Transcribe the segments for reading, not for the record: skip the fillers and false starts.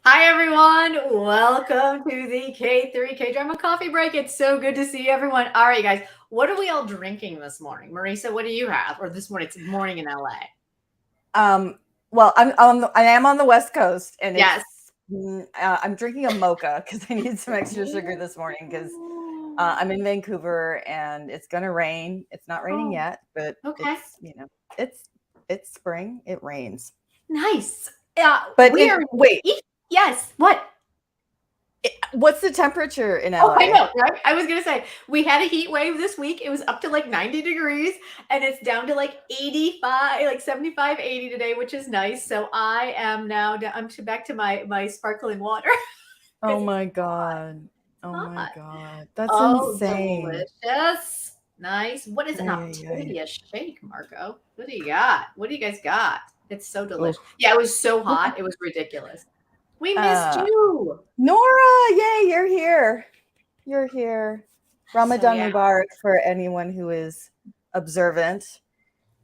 Hi, everyone. Welcome to the K3 K-Drama Coffee Break. It's so good to see everyone. All right, guys, what are we all drinking this morning? Marisa, what do you have? Or this morning? It's morning in LA. Well, I am on the West Coast, and Yes. I'm drinking a mocha because I need some extra sugar this morning because I'm in Vancouver and it's gonna rain. It's not raining Oh, yet, but okay. it's spring. It rains. Nice. But We are. wait, Yes. What? what's the temperature in Oh, I LA? know, right? I was going to say, we had a heat wave this week. It was up to like 90 degrees and it's down to like 85, like 75, 80 today, which is nice. So I am now, I'm back to my sparkling water. Oh Because my God. Oh it's my hot. God. That's Oh, insane. delicious. Nice. What is it? Now, Ay, give ay, me a shake, Marco. What do you got? What do you guys got? It's so ay. delicious. Yeah, it was so hot. It was ridiculous. We missed Uh, you. Nora, yay, you're here. You're here. So, Ramadan yeah. Mubarak for anyone who is observant.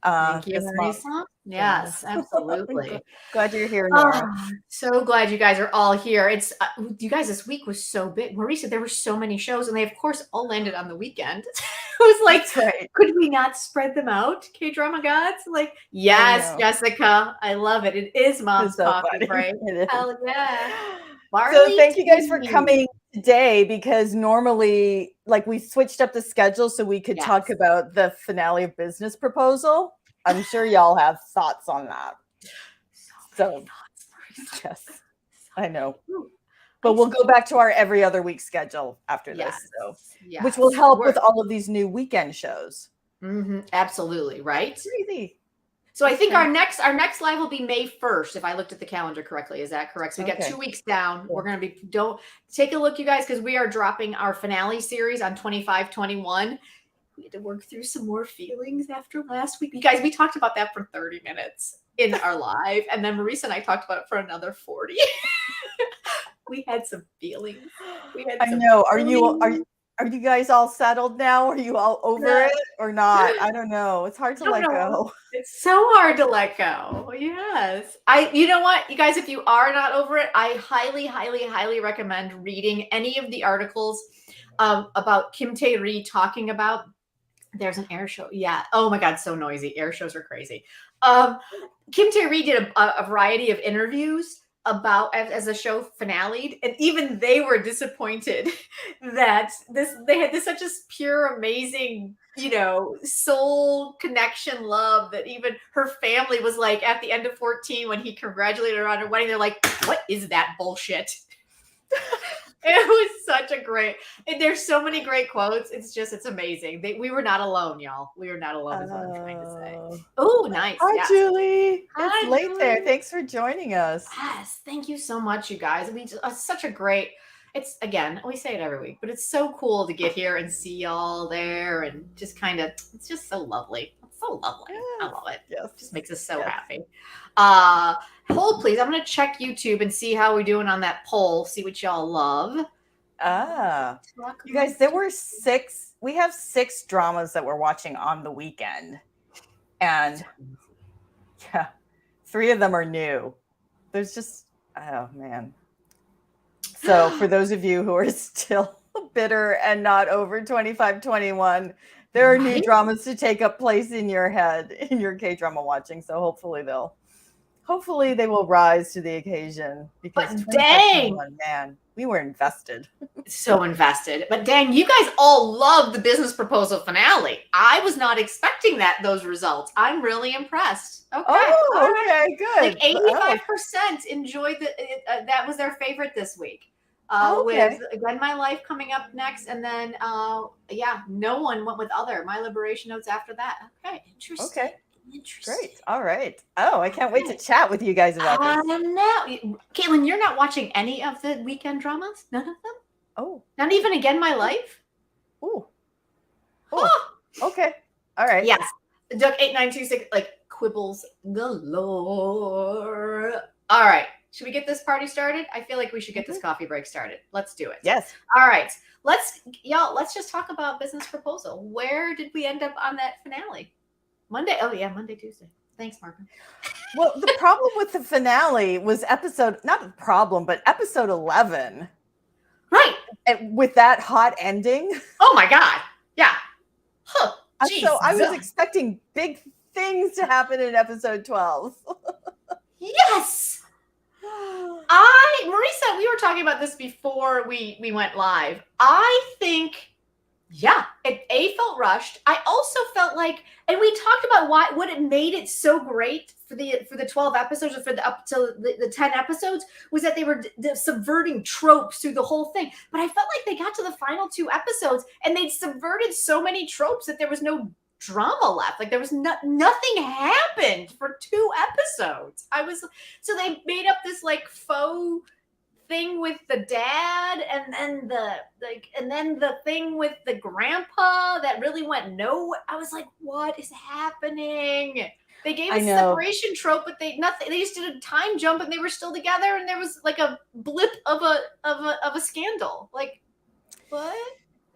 Thank you, This month. Marisa. Yes. Yes, absolutely. Glad you're here, Oh, Nora. so glad you guys are all here. It's you guys. This week was so big. Marisa, there were so many shows, and they of course all landed on the weekend. It was like, That's right. could we not spread them out? K drama gods, like I yes, know. Jessica, I love it. It is It's mom's so coffee funny. break. It is. Hell yeah, So barley thank you guys for tea. coming today because normally, like, we switched up the schedule so we could talk Yes, about the finale of Business Proposal. I'm sure y'all have thoughts on that. so many So, thoughts, Marisa. yes, I know. Ooh, But I we'll go back to our every other week schedule after yes, this, so which will yes. help We're with all of these new weekend shows. absolutely right. Crazy. So I It's think crazy. our next live will be May 1st, if I looked at the calendar correctly. Is that correct? So we got Okay. 2 weeks down. We're Cool. gonna be don't take a look, you guys, because we are dropping our finale series on 25-21. We had to work through some more feelings after last week. You guys, we talked about that for 30 minutes in our live, and then Marisa and I talked about it for another 40. We had some feelings. We had I some know. feelings. Are you guys all settled now? Are you all over it or not? I don't know. It's hard to Don't let know. go. It's so hard to let go. Yes. You know what, you guys, if you are not over it, I highly, highly, highly recommend reading any of the articles about KThree talking about there's an air show. Yeah. Oh my God. So noisy. Air shows are crazy. Um, KThree did a variety of interviews about as the show finale, and even they were disappointed that they had this such a pure, amazing, soul connection love that even her family was like at the end of 14 when he congratulated her on her wedding, they're like, what is that bullshit? It was such a great, and there's so many great quotes. It's amazing. We were not alone, y'all. We were not alone, is what I'm trying to say. Oh. Oh, nice. Hi, Yes. Julie. It's Hi, late there. Julie. Thanks for joining us. Yes. Thank you so much, you guys. Such a great, it's again, we say it every week, but it's so cool to get here and see y'all there and just kind of, it's just so lovely. It's so lovely. I Yes. love it. Yes. Just makes us so Yes. happy. Hold please. I'm going to check YouTube and see how we're doing on that poll, see what y'all love. You guys, there were we have 6 dramas that we're watching on the weekend. And yeah, 3 of them are new. There's just, oh man. So for those of you who are still bitter and not over 25-21, there are new dramas to take up place in your head, in your K-drama watching. So hopefully they will rise to the occasion because dang, man, we were invested. so invested. But dang, you guys all love the business proposal finale. I was not expecting those results. I'm really impressed. Okay, oh, okay, good. Like 85% enjoyed that was their favorite this week. With Again My Life coming up next, and then no one went with Other. My Liberation Notes after that. Okay, interesting. Okay. Great. All right. Oh, I can't wait to chat with you guys about this. No, Caitlin, you're not watching any of the weekend dramas? None of them? Oh. Not even Again My Life? Ooh. Oh. Okay. All right. Yes. Duck 8926 like quibbles galore. All right. Should we get this party started? I feel like we should get this coffee break started. Let's do it. Yes. All right. Let's just talk about business proposal. Where did we end up on that finale? Monday. Oh yeah, Monday, Tuesday. Thanks, Marvin. Well, the problem with the finale was not a problem, but episode 11. Right. And with that hot ending. Oh my God. Yeah. Huh. So I was expecting big things to happen in episode 12. Yes. Marisa, we were talking about this before we went live. I think, yeah, it felt rushed. I also felt like, and we talked about what it made it so great for the 12 episodes, or for the up to the 10 episodes, was that they were subverting tropes through the whole thing. But I felt like they got to the final 2 episodes and they'd subverted so many tropes that there was no drama left. Like there was nothing happened for 2 episodes. So they made up this like faux thing with the dad, and then the thing with the grandpa that really went no. I was like, what is happening? They gave a separation trope, but they just did a time jump and they were still together, and there was like a blip of a scandal. Like, what?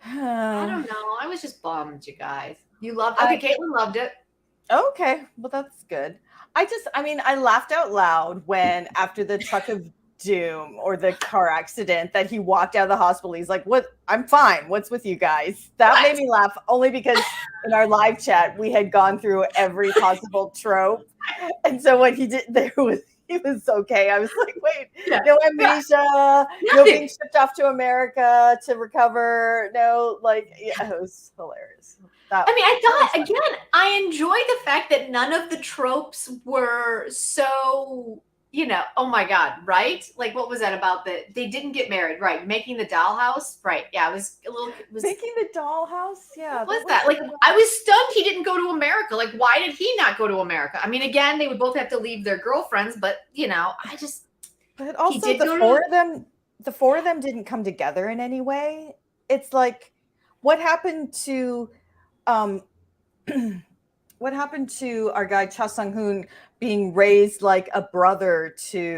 I don't know. I was just bummed, you guys. You loved it. Okay, Caitlin loved it. Okay, well that's good. I laughed out loud when, after the truck of doom or the car accident, that he walked out of the hospital. He's like, "What? I'm fine. What's with you guys?" That made me laugh, only because in our live chat we had gone through every possible trope, and so when he was okay. I was like, wait, no amnesia, no being shipped off to America to recover. No, it was hilarious. I enjoy the fact that none of the tropes were so, oh my God, right? Like, what was that about? They didn't get married, right? Making the dollhouse, right? Yeah, it was a little. Making the dollhouse, yeah. What was that? Like, I was stunned he didn't go to America. Like, why did he not go to America? I mean, again, they would both have to leave their girlfriends, but I just. But also, the four of them didn't come together in any way. It's like, what happened to what happened to our guy Cha Sang-hoon being raised like a brother to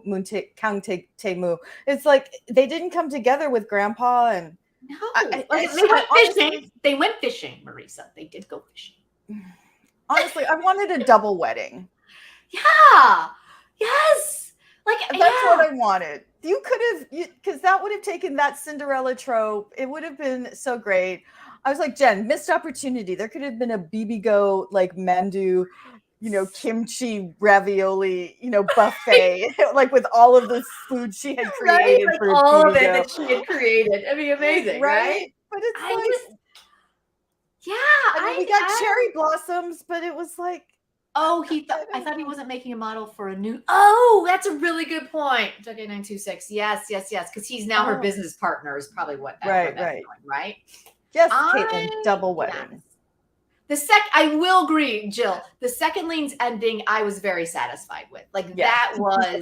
Moon Kang Tae-moo? It's like they didn't come together with Grandpa, and they went fishing, Marisa. They did go fishing. Honestly, I wanted a double wedding. Yeah. Yes. That's what I wanted. You could have, because that would have taken that Cinderella trope. It would have been so great. I was like, Jen, missed opportunity. There could have been a BBGO like mandu, kimchi ravioli, buffet, like with all of the food she had created. Right? Like all of it that she had created. It'd be amazing, right? But it's we got cherry blossoms, but it was like, I thought he wasn't making a model for a new. Oh, that's a really good point. WK926. Yes. Because he's now her business partner is probably what that's doing, right? Yes, Caitlin, double wedding. Yes. I will agree, Jill. The second lean's ending, I was very satisfied with. That was,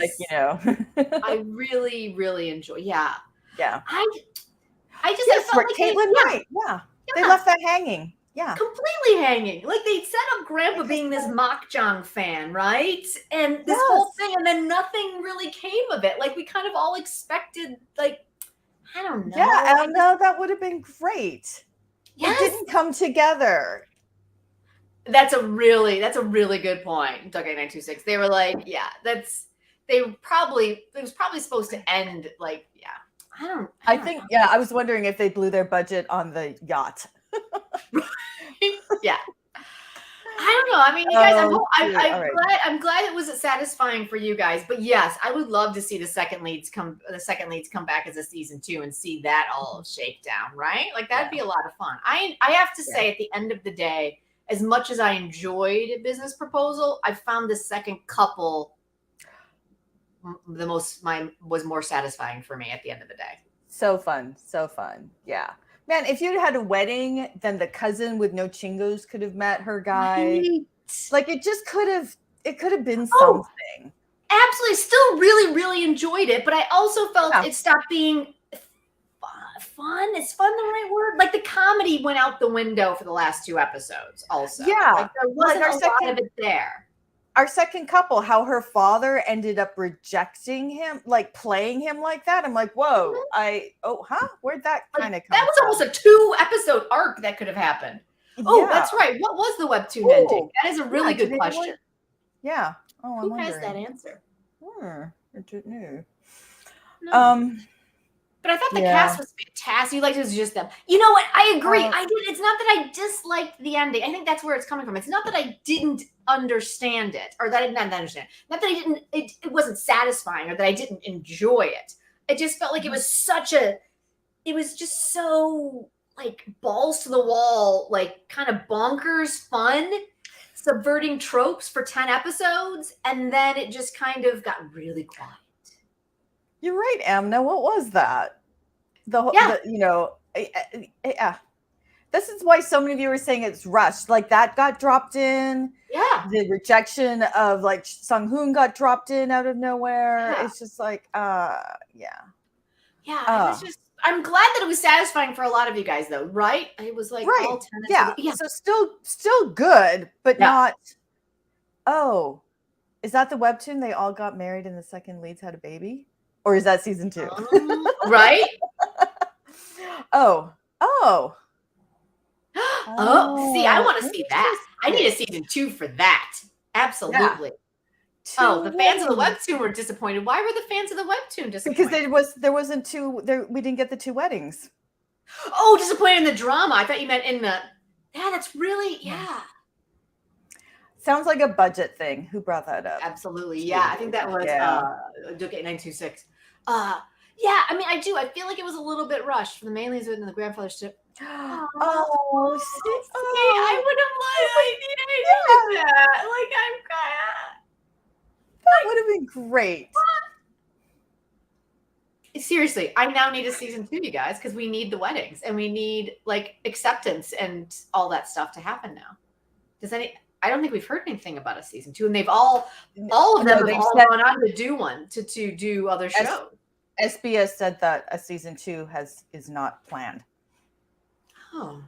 I really, really enjoy. Yeah. Yeah. I felt like Caitlin, right? Yeah. They left that hanging. Yeah. Completely hanging. Like, they set up Grandpa being this Makjang fan, right? And this whole thing, and then nothing really came of it. Like, we kind of all expected, I don't know. Yeah, I know that would have been great. Yes. It didn't come together. That's a really good point. WK926. They were like, it was probably supposed to end I was wondering if they blew their budget on the yacht. Yeah. I don't know. I mean, you guys, I'm glad it was satisfying for you guys. But yes, I would love to see the second leads come back as a season 2 and see that all shake down, right? Like, that'd be a lot of fun. I have to say, at the end of the day, as much as I enjoyed Business Proposal, I found the second couple was more sasatisfying for me at the end of the day. So fun. Yeah. Man, if you'd had a wedding, then the cousin with no chingos could have met her guy. Right. Like, it could have been something. Absolutely. Still really, really enjoyed it. But I also felt it stopped being fun. Is fun the right word? Like, the comedy went out the window for the last 2 episodes also. Yeah. Like, there wasn't a lot of it there. Our second couple, how her father ended up rejecting him, like playing him like that. I'm like, whoa, where'd that kind of come from? That was almost a 2-episode arc that could have happened. Oh, Yeah. that's right. What was the webtoon ending? That is a really good question. Yeah. Oh, I'm Who wondering. has that answer? I don't know. No. But I thought the cast was fantastic. Like, it was just them. You know what? I agree. I did. It's not that I disliked the ending. I think that's where it's coming from. It's not that I didn't understand it, or that I didn't understand. Not that I didn't. It wasn't satisfying, or that I didn't enjoy it. It just felt like it was such a. It was just so like balls to the wall, like kind of bonkers fun, subverting tropes for 10 episodes, and then it just kind of got really quiet. You're right, Amna. What was that? Yeah. This is why so many viewers saying it's rushed. Like that got dropped in. Yeah. The rejection of like Sung Hoon got dropped in out of nowhere. Yeah. It's just like, Yeah. It was just. I'm glad that it was satisfying for a lot of you guys, though, right? It was like all 10. Yeah. So still good, but not. Oh, is that the webtoon? They all got married and the second leads had a baby, or is that season 2? Right. Oh. See, I want to see that. I need a season 2 for that. Absolutely. Yeah. The fans of the webtoon were disappointed. Why were the fans of the webtoon disappointed? Because there wasn't two. We didn't get the 2 weddings. Oh, disappointed in the drama. I thought you meant in the. Yeah, that's really Sounds like a budget thing. Who brought that up? Absolutely. Yeah, I think that was Duke 8926. Yeah, I mean, I do. I feel like it was a little bit rushed for the Mainleys and the grandfather's ship. See, I would have liked that. Like, that would have been great. Seriously, I now need a season 2, you guys, because we need the weddings and we need like acceptance and all that stuff to happen now. I don't think we've heard anything about a season 2, and they've all of them have all gone on to do one to do other shows. SBS said that a season 2 is not planned. Oh.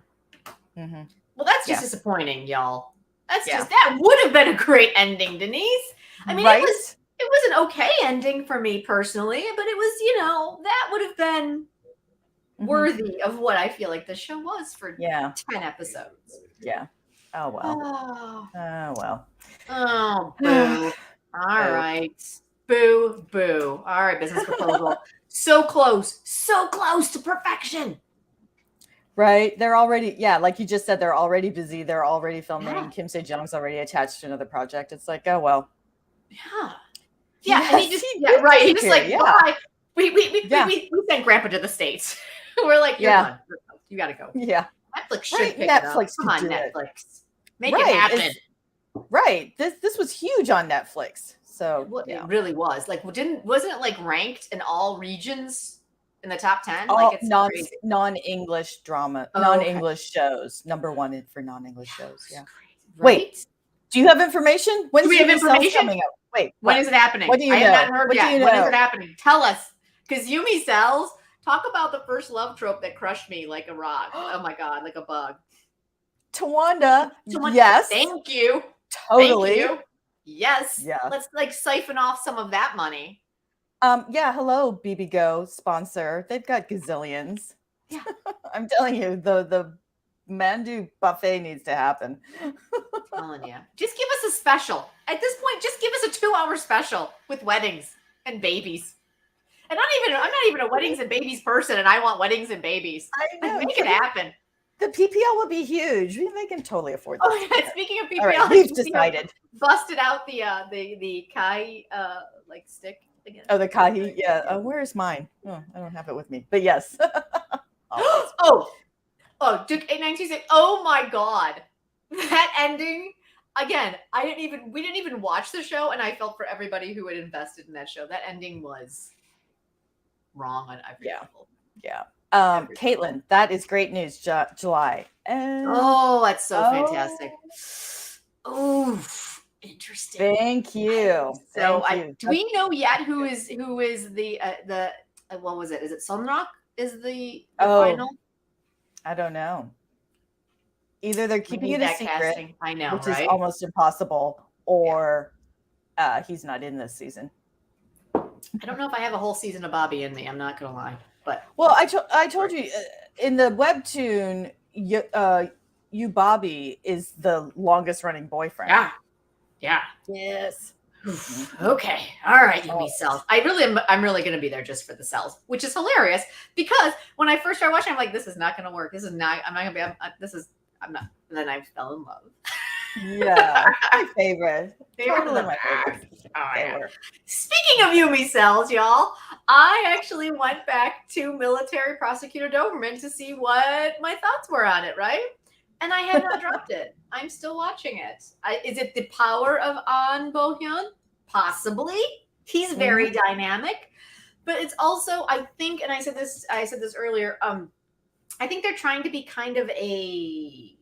Mm-hmm. Well, that's just disappointing, y'all. That's just that would have been a great ending, Denise. I mean, it was an okay ending for me personally, but it was, that would have been worthy of what I feel like the show was for 10 episodes. Yeah. Oh well. Oh well. Oh, boo. All right. Boo, boo. All right, business proposal. So close to perfection. Right. They're already, like you just said, they're already busy. They're already filming. Kim Se-jung's already attached to another project. It's like, oh well. Yeah. Yeah. And he just, right. He just like, bye. We sent Grandpa to the States. We're like, you're done. You got to go. Yeah. Netflix should pick it up. Come on, Netflix. Make it happen. This was huge on Netflix. So it really was. Like, wasn't it like ranked in all regions in the top 10? All like it's non-English drama, non-English shows. Number 1 for non-English shows. Yeah. Right? Wait, do you have information? Do we have information coming out? Wait, when is it happening? What do you know? I have not heard yet. When is it happening? Tell us. Because Yumi Cells, talk about the first love trope that crushed me like a rock. Oh my God, like a bug. Tawanda, yes. Thank you. Totally. Thank you. Yes. Yeah. Let's like siphon off some of that money. Hello, BB Go sponsor. They've got gazillions. Yeah. I'm telling you, the Mandu buffet needs to happen. I'm telling you. Just give us a special. At this point, just give us a 2-hour special with weddings and babies. And I'm not even a weddings and babies person, and I want weddings and babies. I know. Make it happen. The PPL will be huge. They can totally afford that. Oh, yeah. Speaking of PPL, right, we've decided. Busted out the Kai like stick again. Oh, the Kahi. Yeah. Where's mine? Oh, I don't have it with me. But yes. Duke 8926. Oh my God. That ending. Again, we didn't even watch the show, and I felt for everybody who had invested in that show. That ending was wrong on every level. Yeah. Caitlin, that is great news. July. That's so fantastic. Oh, interesting. Thank you. So, do we know yet who is the what was it? Is it Sunrock? Is the final? I don't know. Either they're keeping it a secret, casting. I know, which is almost impossible, or he's not in this season. I don't know if I have a whole season of Bobby in me. I'm not gonna lie. But I told you in the webtoon, Bobby is the longest running boyfriend. Yeah. Yes. Okay. All right, Yumi cells. I'm really going to be there just for the cells, which is hilarious because when I first started watching, I'm like, this is not going to work. I'm not going to be, I'm not. And then I fell in love. Yeah. My favorite. Totally my favorite. Oh, yeah. Speaking of Yumi cells, y'all, I actually went back to military prosecutor Doberman to see what my thoughts were on it, right? And I have not dropped it. I'm still watching it. Is it the power of An Bo-hyun? Possibly. He's very dynamic, but it's also, I think, and I said this earlier. I think they're trying to be kind of a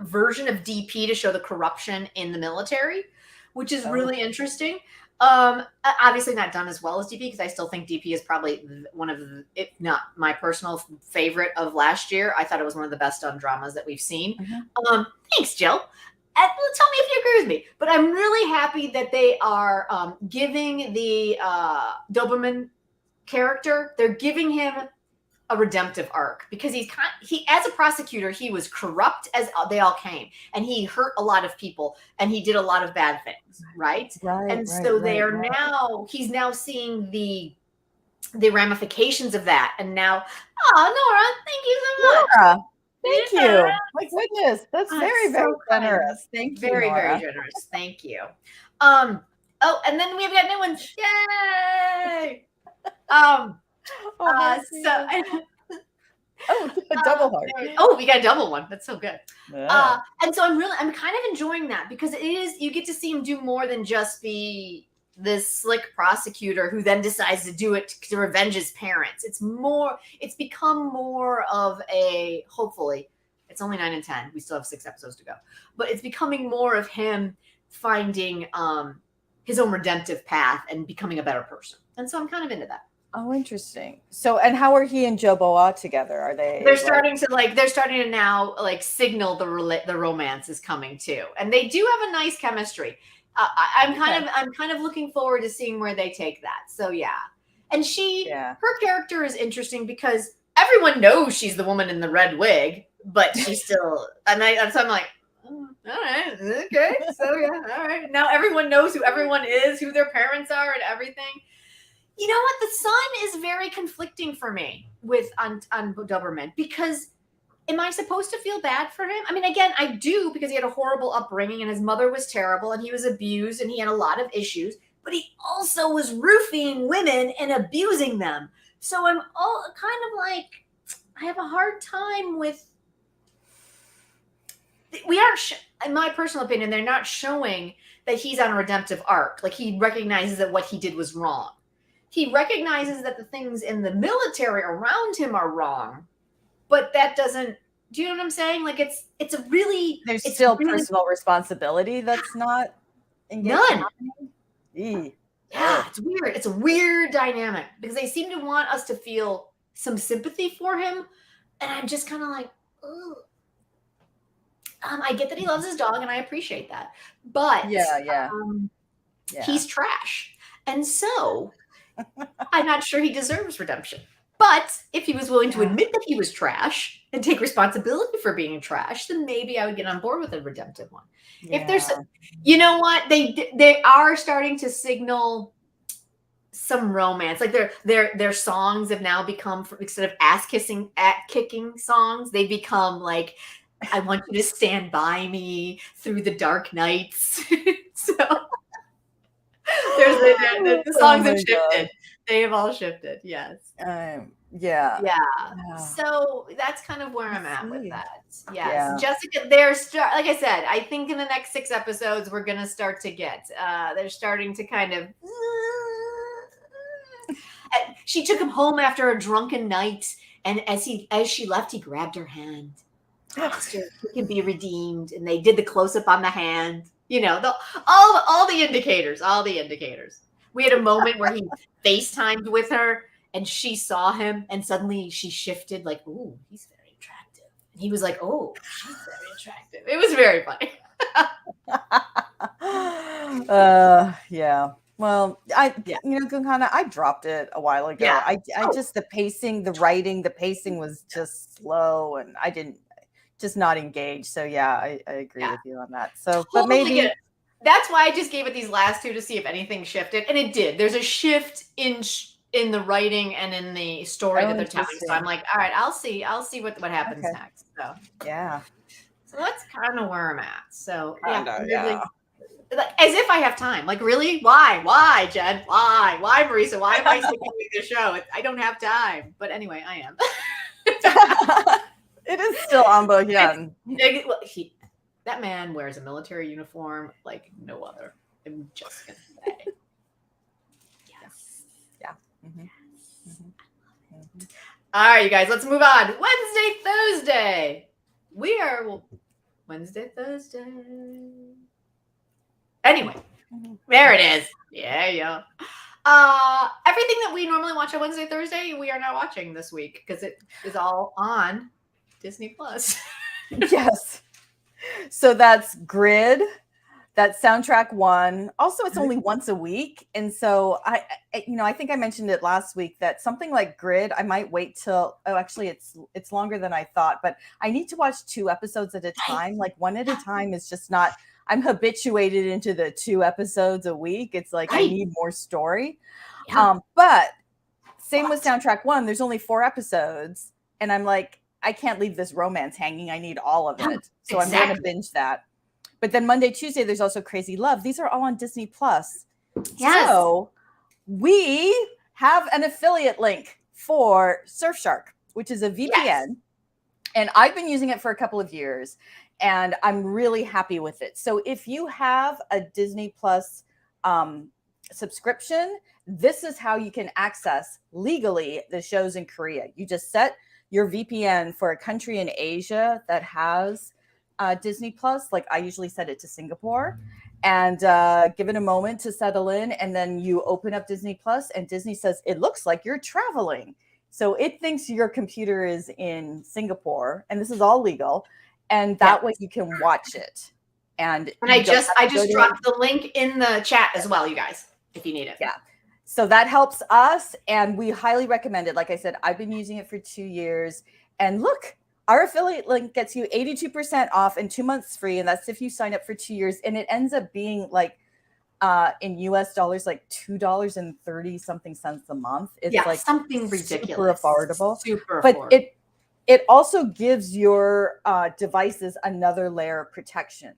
version of DP to show the corruption in the military, which is really interesting. Obviously not done as well as DP because I still think DP is probably one of the, if not my personal favorite of last year. I thought it was one of the best done dramas that we've seen. Thanks, Jill. Tell me if you agree with me. But I'm really happy that they are giving the Doberman character, they're giving him a redemptive arc because he as a prosecutor, he was corrupt as they all came, and he hurt a lot of people, and he did a lot of bad things, right? He's now seeing the ramifications of that, and now, Nora, thank you so much. Nora, thank you. My goodness, that's very generous. Thank you, very Nora. very generous. Thank you. And then we've got new ones. Yay! Double heart. We got a double one. That's so good. Yeah. And so I'm kind of enjoying that because you get to see him do more than just be this slick prosecutor who then decides to do it to revenge his parents. It's become more of a, hopefully, it's only 9 and 10. We still have 6 episodes to go, but it's becoming more of him finding his own redemptive path and becoming a better person. And so I'm kind of into that. Oh, interesting. So, and how are he and Joe Boa together? Are they? They're starting to now signal the romance is coming too, and they do have a nice chemistry. I'm kind of looking forward to seeing where they take that. So yeah, and her character is interesting because everyone knows she's the woman in the red wig, but she's still. So I'm like, all right, okay, so yeah, all right. Now everyone knows who everyone is, who their parents are, and everything. You know what? The son is very conflicting for me on Doberman because am I supposed to feel bad for him? I mean, again, I do because he had a horrible upbringing and his mother was terrible and he was abused and he had a lot of issues, but he also was roofing women and abusing them. So I'm all kind of like, I have a hard time with, we aren't, in my personal opinion, they're not showing that he's on a redemptive arc. Like he recognizes that what he did was wrong. He recognizes that the things in the military around him are wrong, but that doesn't, do you know what I'm saying? Like it's a really, there's still personal responsibility that's not none. Yeah, it's weird. It's a weird dynamic because they seem to want us to feel some sympathy for him. And I'm just kind of like, oh, I get that he loves his dog and I appreciate that, but he's trash. And so I'm not sure he deserves redemption. But if he was willing to admit that he was trash and take responsibility for being trash, then maybe I would get on board with a redemptive one. Yeah. If there's, you know what, they are starting to signal some romance. Like their songs have now become, instead of kicking songs, they become like, I want you to stand by me through the dark nights. So there's the songs have shifted. God. They have all shifted. Yes. Yeah. So that's kind of where I'm at with that. Yes. Yeah. Jessica, like I said, I think in the next 6 episodes, we're going to start to get, they're starting to kind of, she took him home after a drunken night. And as she left, he grabbed her hand. So he can be redeemed. And they did the close up on the hand. You know, all the indicators. We had a moment where he FaceTimed with her and she saw him and suddenly she shifted like, ooh, he's very attractive. And he was like, oh, she's very attractive. It was very funny. Yeah. Well, you know, Gunkana, I dropped it a while ago. Yeah. I just, the pacing, the writing, the pacing was just slow and just not engaged. So yeah, I agree with you on that. So, Totally but maybe that's why I just gave it these last two to see if anything shifted, and it did. There's a shift in the writing and in the story that they're telling. So I'm like, all right, I'll see what happens next. So yeah. So that's kind of where I'm at. So yeah, Yeah. like, as if I have time. Like, really? Why, Jen? Why, Marisa? Why am I sticking with the show? I don't have time. But anyway, I am. It is still on Bohyan. That man wears a military uniform like no other. I'm just gonna say. Yes. Yeah. Mm-hmm. Mm-hmm. All right, you guys, let's move on. Wednesday, Thursday. We are Wednesday, Thursday. Anyway, there it is. Yeah. Everything that we normally watch on Wednesday, Thursday, we are not watching this week because it is all on Disney Plus. Yes. So that's Grid. That's Soundtrack 1. Also, it's only once a week. And so I think I mentioned it last week that something like Grid, I might wait till, actually it's longer than I thought, but I need to watch 2 episodes at a time. Like one at a time is just not, I'm habituated into the 2 episodes a week. It's like, I need more story. Yeah. But same with Soundtrack 1, there's only 4 episodes. And I'm like, I can't leave this romance hanging. I need all of it. So I'm going to binge that. But then Monday, Tuesday, there's also Crazy Love. These are all on Disney Plus. Yes. So we have an affiliate link for Surfshark, which is a VPN. Yes. And I've been using it for a couple of years, and I'm really happy with it. So if you have a Disney Plus subscription, this is how you can access legally the shows in Korea. You just set your VPN for a country in Asia that has Disney Plus. Like I usually set it to Singapore, and give it a moment to settle in. And then you open up Disney Plus, and Disney says, it looks like you're traveling. So it thinks your computer is in Singapore, and this is all legal. And that way you can watch it. And I just dropped the link in the chat as well, you guys, if you need it. Yeah. So that helps us, and we highly recommend it. Like I said, I've been using it for 2 years, and look, our affiliate link gets you 82% off and 2 months free. And that's if you sign up for 2 years. And it ends up being like in US dollars, like $2.30 something cents a month. It's like something ridiculous. Super affordable. But it also gives your devices another layer of protection.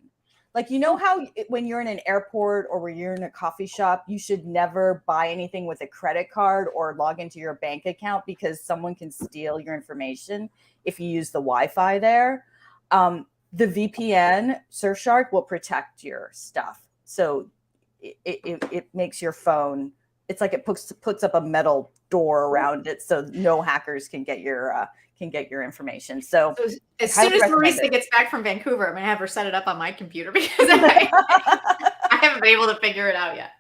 Like, you know how when you're in an airport or when you're in a coffee shop, you should never buy anything with a credit card or log into your bank account because someone can steal your information if you use the Wi-Fi there. The VPN, Surfshark, will protect your stuff. So it makes your phone, it's like it puts up a metal door around it so no hackers can get your information. So as soon as Marisa gets back from Vancouver, I'm going to have her set it up on my computer because I haven't been able to figure it out yet.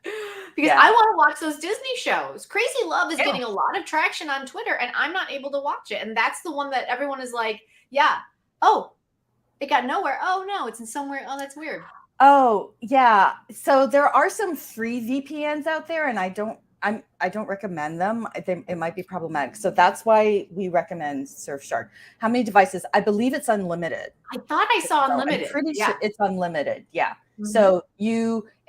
Because I want to watch those Disney shows. Crazy Love is getting a lot of traction on Twitter, and I'm not able to watch it. And that's the one that everyone is like, it got nowhere. Oh, no, it's in somewhere. Oh, that's weird. Oh, yeah. So there are some free VPNs out there, and I don't recommend them. I think it might be problematic. So that's why we recommend Surfshark. How many devices? I believe it's unlimited. I thought I saw unlimited. I'm pretty sure it's unlimited. Yeah. Mm-hmm. So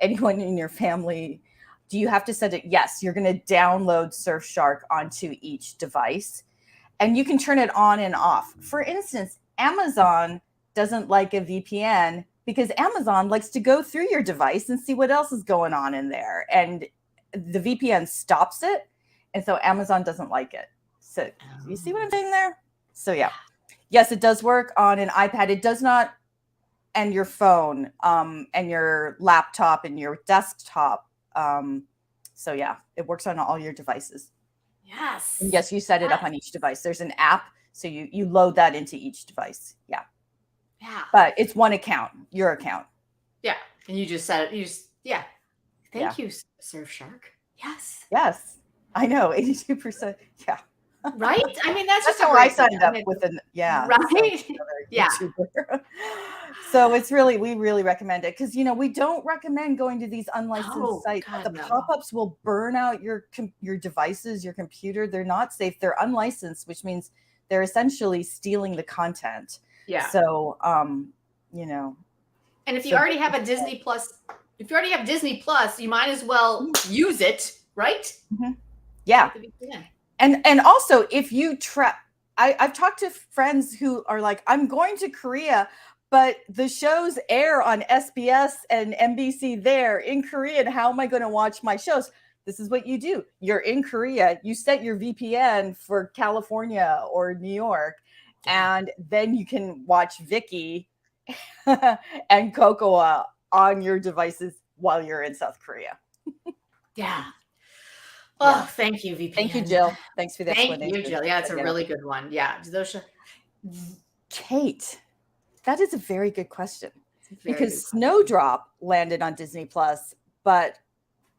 anyone in your family, do you have to set it? Yes, you're going to download Surfshark onto each device, and you can turn it on and off. For instance, Amazon doesn't like a VPN because Amazon likes to go through your device and see what else is going on in there. And the VPN stops it. And so Amazon doesn't like it. So you see what I'm saying there? So yeah. Yes, it does work on an iPad. It does not, and your phone, and your laptop and your desktop. So yeah, it works on all your devices. Yes. And yes, you set it up on each device. There's an app. So you load that into each device. Yeah. Yeah. But it's one account, your account. Yeah. And you just set it. Thank you, Surfshark. Yes. Yes. I know. 82%. Yeah. Right? I mean, that's just how I signed up with an right. Yeah. So we really recommend it because we don't recommend going to these unlicensed sites. The pop-ups will burn out your devices, your computer. They're not safe. They're unlicensed, which means they're essentially stealing the content. Yeah. So, you know. And if you already have a Disney Plus, you might as well use it, right? Mm-hmm. Yeah. And also, if you I've talked to friends who are like, I'm going to Korea, but the shows air on SBS and NBC there in Korean. How am I going to watch my shows? This is what you do. You're in Korea. You set your VPN for California or New York, and then you can watch Vicky and Cocoa on your devices while you're in South Korea. Yeah. Oh, thank you, VPN. Thank you, Jill. Thanks for the explanation. Thank you, Jill. Yeah, it's a really good one. Yeah. Kate, that is a very good question. Because Snowdrop landed on Disney Plus, but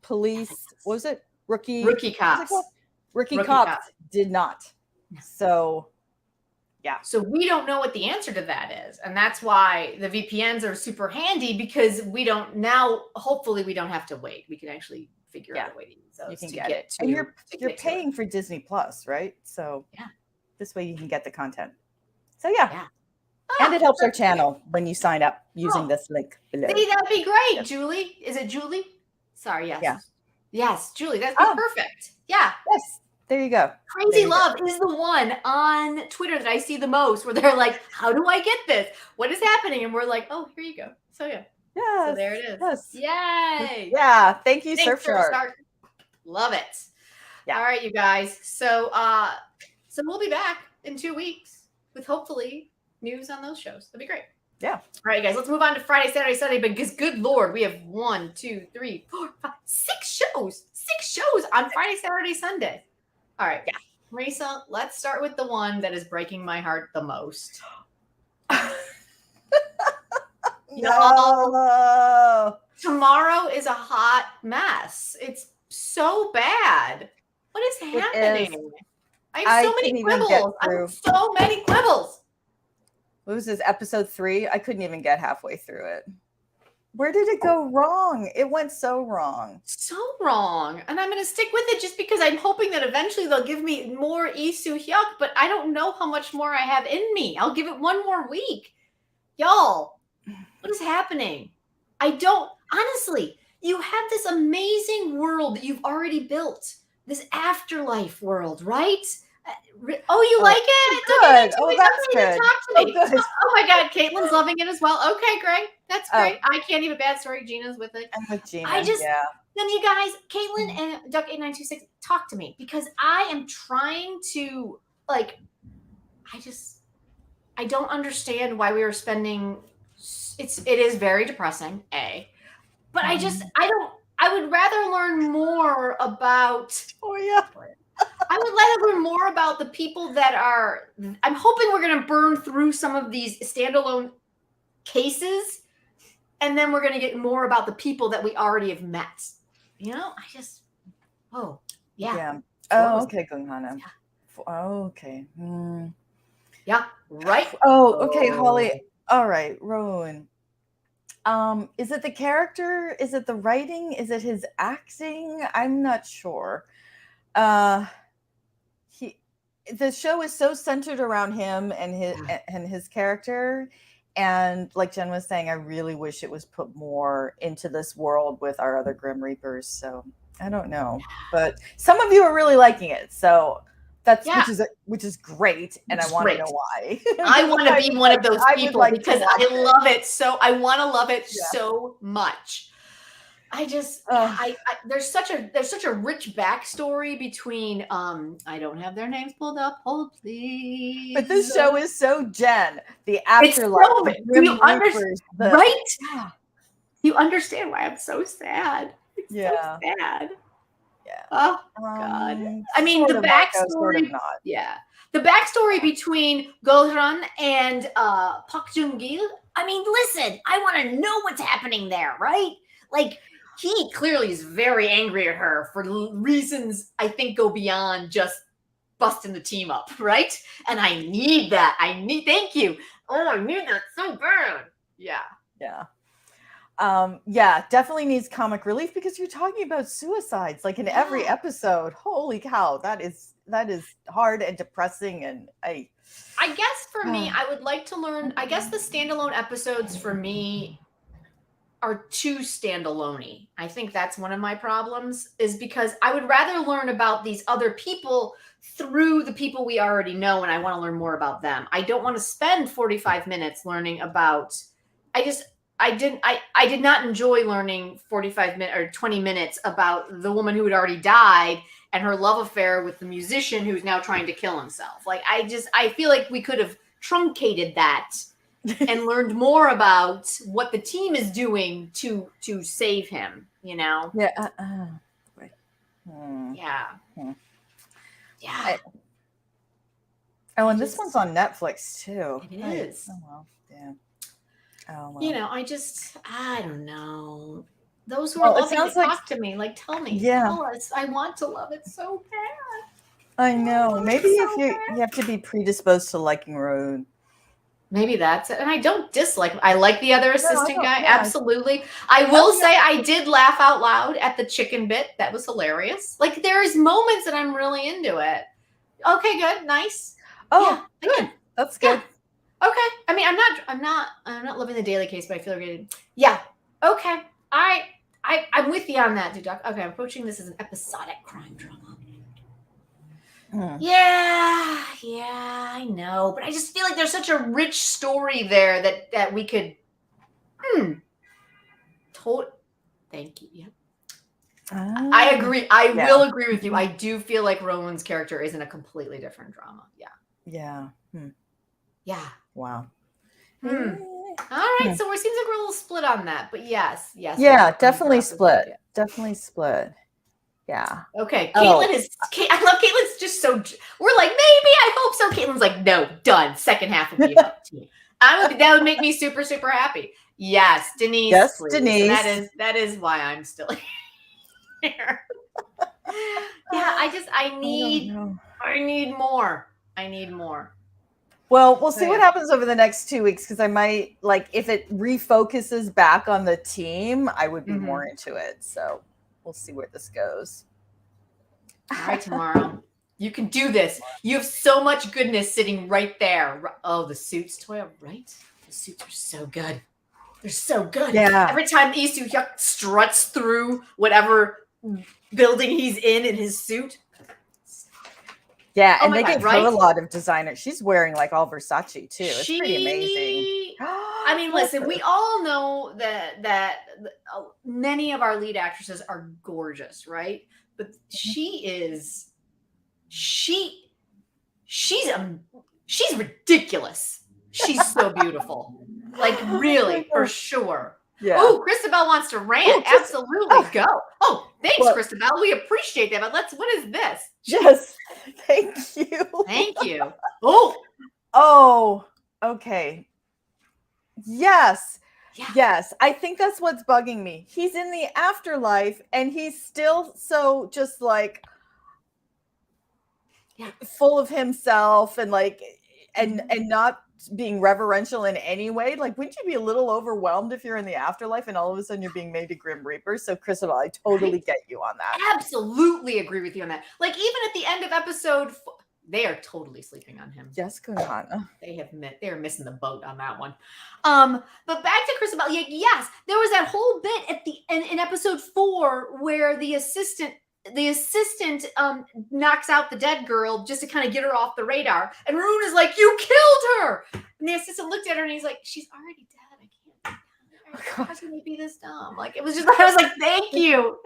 Police, what was it? Rookie Cops. Rookie Cops did not. So, yeah. So we don't know what the answer to that is. And that's why the VPNs are super handy, because we don't now, hopefully we don't have to wait. We can actually figure out a way to use those. You can get it. And you're paying for Disney Plus, right? So this way you can get the content. So yeah. And it helps our channel when you sign up using this link below. See, that'd be great, Julie. Is it Julie? Sorry, yes. Yeah. Yes, Julie. That'd be perfect. Yeah. Yes. There you go. Crazy Love is the one on Twitter that I see the most, where they're like, how do I get this? What is happening? And we're like, oh, here you go. So yeah. Yes. So there it is. Yes. Yay. Yeah. Thank you, Surfshark. Love it. Yeah. All right, you guys. So we'll be back in 2 weeks with hopefully news on those shows. That'd be great. Yeah. All right, guys, let's move on to Friday, Saturday, Sunday, because good Lord, we have 1, 2, 3, 4, 5, 6 shows. 6 shows on Friday, Saturday, Sunday. All right. Yeah. Marisa, let's start with the one that is breaking my heart the most. No. Tomorrow is a hot mess. It's so bad. What is happening? I have so many quibbles. I have so many quibbles. What was this, episode 3? I couldn't even get halfway through it. Where did it go wrong? It went so wrong. So wrong. And I'm going to stick with it just because I'm hoping that eventually they'll give me more Lee Soo-hyuk, but I don't know how much more I have in me. I'll give it one more week. Y'all, what is happening? I don't, honestly, you have this amazing world that you've already built, this afterlife world, right? Oh, you like it? Good. Oh, that's good. Talk to me. Oh my God, Caitlin's loving it as well. Okay, Greg, that's great. I can't even bad story. Gina's with it. I'm with Gina. Then you guys, Caitlin and Duck8926, talk to me, because I am trying to I don't understand why we were spending. It is very depressing, but I would rather learn more about. Oh yeah. I would like to learn more about the people that are. I'm hoping we're going to burn through some of these standalone cases, and then we're going to get more about the people that we already have met. You know, Oh, yeah. Oh, okay, Gunghana. Yeah. Oh, okay. Yeah, right. Oh, okay, Holly. All right, Rowan. Is it the character? Is it the writing? Is it his acting? I'm not sure. The show is so centered around him and his character, and like Jen was saying, I really wish it was put more into this world with our other Grim Reapers. So I don't know, but some of you are really liking it, so that's which is great, and I want to know why. I want to be one of those people because I love it so. I want to love it so much. There's such a rich backstory between I don't have their names pulled up. Hold please. But this show is so Jen. The afterlife. Right? Yeah. You understand why I'm so sad. It's so sad. Yeah. Oh God. I mean, the backstory. Sort of not. Yeah. The backstory between Goran and Park Jung-gil. I mean, listen, I want to know what's happening there, right? Like, he clearly is very angry at her for reasons I think go beyond just busting the team up, right? And I need that. Thank you. Oh, I need that so bad. Yeah. Yeah. Definitely needs comic relief, because you're talking about suicides like in every episode. Holy cow, that is that is hard and depressing. And I guess for me, I would like to learn. I guess the standalone episodes for me are too standalone-y. I think that's one of my problems, is because I would rather learn about these other people through the people we already know, and I want to learn more about them. I don't want to spend 45 minutes learning about. I did not enjoy learning 45 minutes or 20 minutes about the woman who had already died and her love affair with the musician who's now trying to kill himself. Like I feel like we could have truncated that and learned more about what the team is doing to save him, you know? Yeah. Yeah. Yeah. Oh, and this one's on Netflix too. It is. Oh, well. Yeah. Oh, well. You know, I don't know. Those who are loving it, talk to me. Like, tell me. Yeah. Tell us. I want to love it so bad. I know. Maybe if you have to be predisposed to liking Rowan. Maybe that's it. And I don't dislike. I like the other assistant guy. Yeah. Absolutely. I will say I did laugh out loud at the chicken bit. That was hilarious. Like, there's moments that I'm really into it. Okay, good. Nice. Oh, yeah, good. That's good. Yeah. Okay. I mean, I'm not loving the daily case, but I feel like yeah. Okay. All right. I'm with you on that, dude. Okay, I'm approaching this as an episodic crime drama. Yeah, I know, but I just feel like there's such a rich story there that we could. Thank you. Yeah. I agree. I will agree with you. I do feel like Rowan's character is in a completely different drama. Yeah. Yeah. Yeah. Wow. All right. So it seems like we're a little split on that, but yes. Yeah, definitely split. Definitely split. Yeah. Okay. Caitlin I love Caitlin's just so. We're like, maybe, I hope so. Caitlin's like, no, done. Second half will be about the team. That would make me super, super happy. Yes, Denise. Yes, please. Denise. So that is why I'm still here. Yeah, I need more. I need more. Well, we'll see what happens over the next 2 weeks, because I might, like, if it refocuses back on the team, I would be more into it. So we'll see where this goes. All right, tomorrow. You can do this. You have so much goodness sitting right there. Oh, the suits, Toya, right? The suits are so good. They're so good. Yeah. Every time Lee Soo-hyuk struts through whatever building he's in his suit. Yeah, and they give her a lot of designer. She's wearing like all Versace too. It's pretty amazing. I mean, listen, we all know that many of our lead actresses are gorgeous, right? But she's ridiculous. She's so beautiful. Like, really, for sure. Yeah. Oh, Christabel wants to rant. Absolutely. Go. Oh, thanks, Christabel. We appreciate that. But what is this? Yes. Thank you. Thank you. Oh, okay. Yes. Yeah. Yes. I think that's what's bugging me. He's in the afterlife and he's still so just like full of himself and like and not being reverential in any way. Like, wouldn't you be a little overwhelmed if you're in the afterlife and all of a sudden you're being made a Grim Reaper? So, Christabel, I totally get you on that. Absolutely agree with you on that. Like, even at the end of episode, they are totally sleeping on him. Jessica and Hannah. They are missing the boat on that one. But back to Christabel. Yes, there was that whole bit at the in episode 4 where the assistant knocks out the dead girl just to kind of get her off the radar. And Rune is like, you killed her. And the assistant looked at her and he's like, she's already dead. I can't. How can you be this dumb? Like, it was just, I was like, thank you.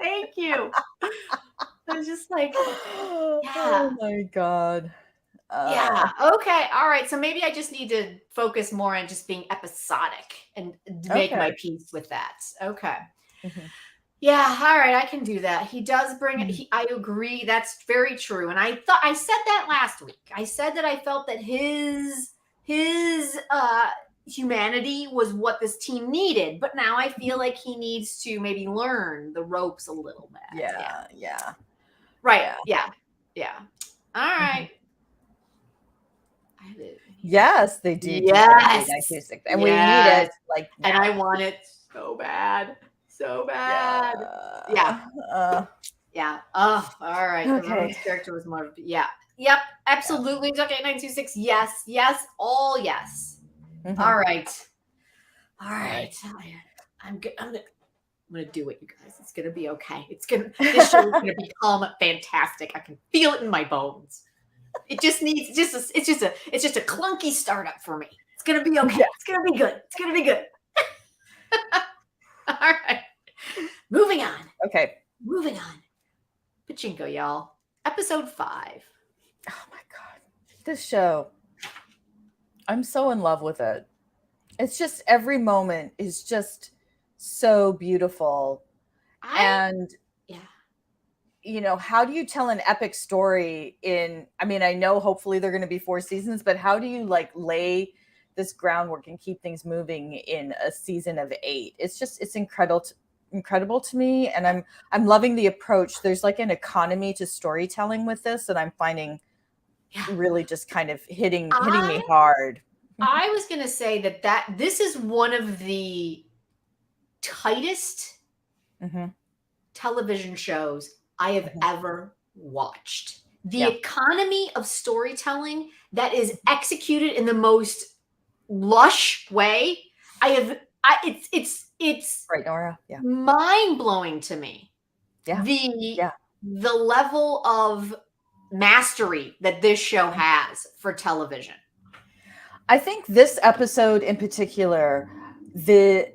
I was just like, yeah. Oh my God. Yeah. Okay. All right. So maybe I just need to focus more on just being episodic and make my peace with that. Okay. Mm-hmm. Yeah, all right, I can do that. He does bring it. I agree. That's very true. And I said that last week. I said that I felt that his humanity was what this team needed. But now I feel like he needs to maybe learn the ropes a little bit. Yeah. Right. Yeah. All right. Yes, they do. Yes. And we need it. Like, now. And I want it so bad. So bad. Yeah. Oh, all right. Okay. The Rowan's character was more. Yeah. Yep, absolutely. Okay, 926. Yes, yes, all yes. Mhm. All right. I'm good. I'm gonna do it, you guys. It's gonna be okay. This show is gonna become fantastic. I can feel it in my bones. It just needs it's just a clunky startup for me. It's gonna be okay. Yeah. It's gonna be good. It's gonna be good. All right. Moving on. Okay. Moving on. Pachinko, y'all. Episode 5. Oh my God. This show. I'm so in love with it. It's just every moment is just so beautiful. And yeah. How do you tell an epic story I know hopefully they're going to be 4 seasons, but how do you lay this groundwork and keep things moving in a season of 8? It's incredible to me, and I'm loving the approach. There's an economy to storytelling with this, and I'm finding really just kind of hitting me hard. I was going to say that this is one of the tightest television shows I have ever watched. The economy of storytelling that is executed in the most lush way. It's right, Nora. Yeah. Mind-blowing to me. Yeah. The level of mastery that this show has for television. I think this episode in particular, the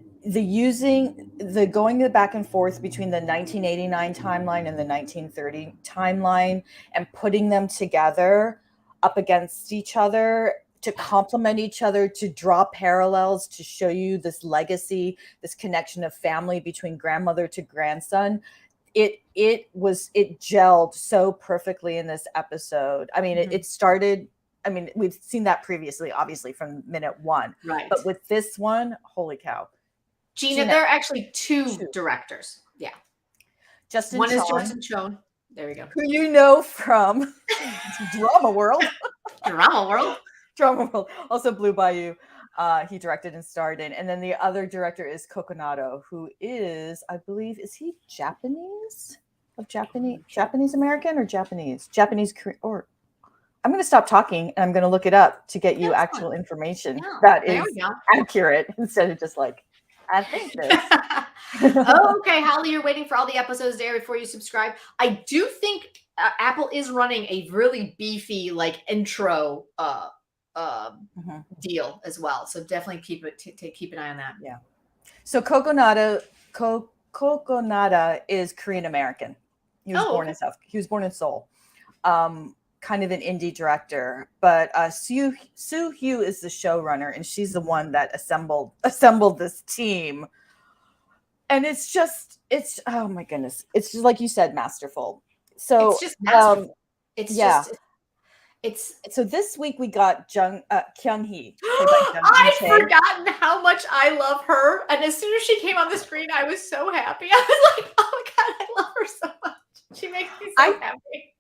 going back and forth between the 1989 timeline and the 1930 timeline and putting them together up against each other to complement each other, to draw parallels, to show you this legacy, this connection of family between grandmother to grandson. It gelled so perfectly in this episode. I mean, it started. I mean, we've seen that previously, obviously, from minute 1. Right. But with this one, holy cow. Gina, there are actually two directors. Yeah. One is Justin Chon. There we go. Who you know from Drama World. Drama World. Drama World. Also Blue Bayou. He directed and starred in. And then the other director is Kokonado, who is, I believe, is he Japanese? Japanese American or Japanese? Japanese Korean, or I'm going to stop talking and I'm going to look it up to get you actual information that is accurate instead of just I think this. Okay, Holly, you're waiting for all the episodes there before you subscribe. I do think Apple is running a really beefy intro deal as well. So definitely keep an eye on that. Yeah. So Kokonada is Korean American. He was born in Seoul. Kind of an indie director, but Soo Hugh is the showrunner, and she's the one that assembled this team. And it's oh my goodness, it's just like you said, masterful. So it's just masterful. So this week we got Kyung Hee. I'd forgotten how much I love her, and as soon as she came on the screen, I was so happy. I was like, oh my God, I love her so much. She makes me so happy.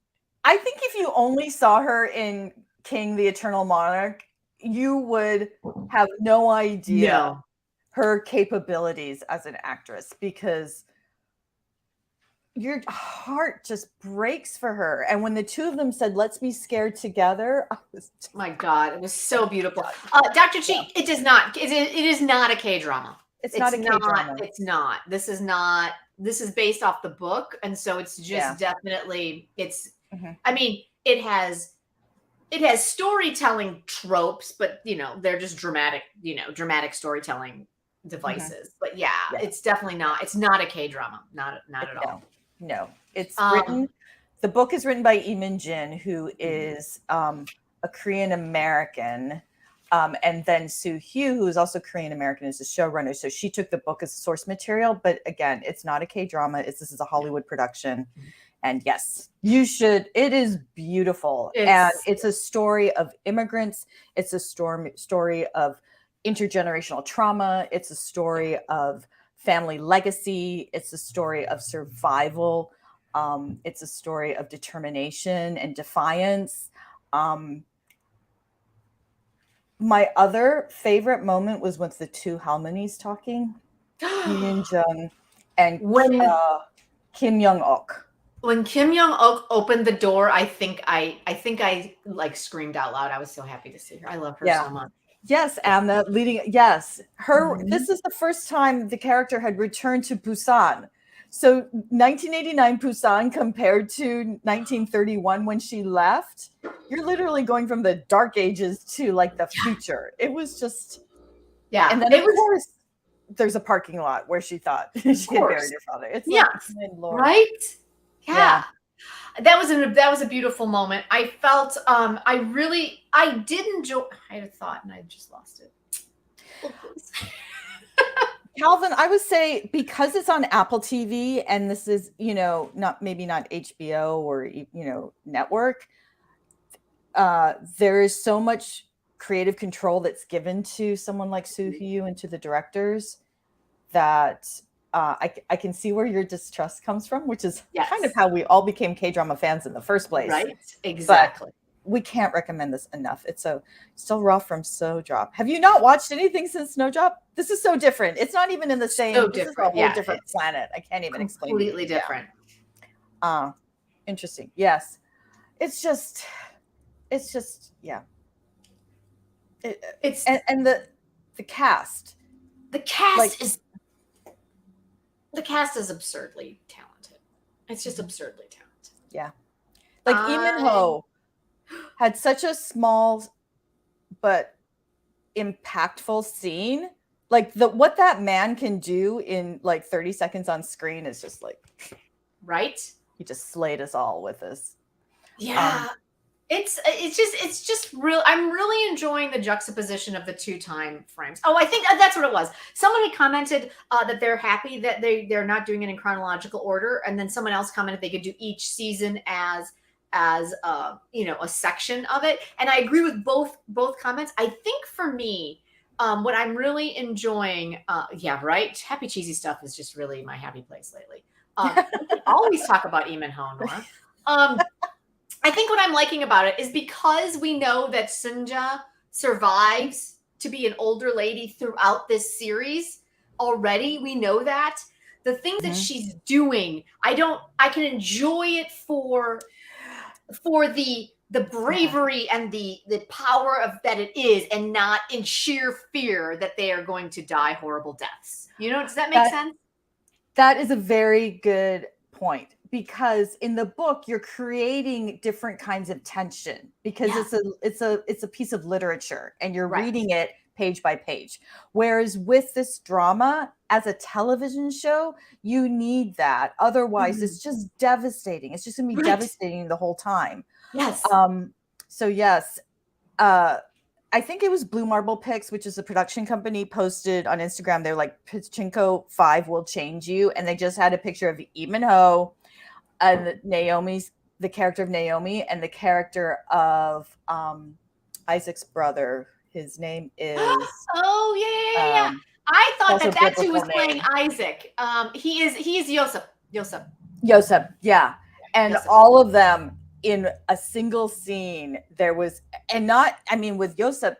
I think if you only saw her in King, the Eternal Monarch, you would have no idea her capabilities as an actress, because your heart just breaks for her. And when the two of them said, "Let's be scared together," my God, it was so beautiful. Dr. Chi, it is not a K-drama. It's not a K-drama. It's not. This is based off the book. And so it's just definitely, I mean, it has storytelling tropes, but they're just dramatic storytelling devices. But it's definitely not. It's not a K-drama. Not at all. No, it's written. The book is written by Lee Min-jin, who is a Korean American, and then Soo Hugh, who is also Korean American, is the showrunner. So she took the book as source material. But again, it's not a K-drama. This is a Hollywood production. And yes, you should. It is beautiful. And it's a story of immigrants. It's a story of intergenerational trauma. It's a story of family legacy. It's a story of survival. It's a story of determination and defiance. My other favorite moment was with the two Halmonis talking, Yoon Jung and Kim Young-ok. When Kim Young-ok opened the door, I think I like screamed out loud. I was so happy to see her. I love her so much. Yes, and the leading, yes, her. This is the first time the character had returned to Busan. So 1989 Busan compared to 1931 when she left, you're literally going from the dark ages to like the future. It was just, and then of course there's a parking lot where she thought she had buried her father. It's like, Lord. Right? Yeah. That was a beautiful moment. I felt I did enjoy. I had a thought and I just lost it. Oh, please. Calvin, I would say because it's on Apple TV and this is, not HBO or network, there is so much creative control that's given to someone like Soo Hyo and to the directors that I can see where your distrust comes from, which is kind of how we all became K-drama fans in the first place. Right, exactly. But we can't recommend this enough. It's still raw from Snowdrop. Have you not watched anything since Snowdrop? This is so different. It's not even in the same. So this different. is a whole different planet. I can't even explain. Completely different. Interesting. Yes. It's just yeah. And the cast. The cast is absurdly talented. It's just absurdly talented. Yeah. Like Lee Min-ho had such a small but impactful scene. Like what that man can do in like 30 seconds on screen is just like, right? He just slayed us all with this. Yeah. It's just real. I'm really enjoying the juxtaposition of the two time frames. Oh, I think that's what it was. Someone had commented that they're happy that they're not doing it in chronological order, and then someone else commented they could do each season as a section of it. And I agree with both comments. I think for me, what I'm really enjoying, happy cheesy stuff is just really my happy place lately. We always talk about Lee Min-ho, Nora. I think what I'm liking about it is because we know that Sunja survives to be an older lady throughout this series already. We know that the things that she's doing, I can enjoy it for the bravery and the power of that it is, and not in sheer fear that they are going to die horrible deaths. Does that make sense? That is a very good point. Because in the book, you're creating different kinds of tension because it's a piece of literature and you're reading it page by page. Whereas with this drama, as a television show, you need that. Otherwise, it's just devastating. It's just going to be devastating the whole time. Yes. So yes, I think it was Blue Marble Pics, which is a production company, posted on Instagram. They're like, Pachinko 5 will change you. And they just had a picture of Lee Min-ho and the character of Naomi, and the character of Isaac's brother. His name is yeah. I thought that's who was playing Isaac. He's Yosef. Yeah. And all of them in a single scene. There was, with Yosef,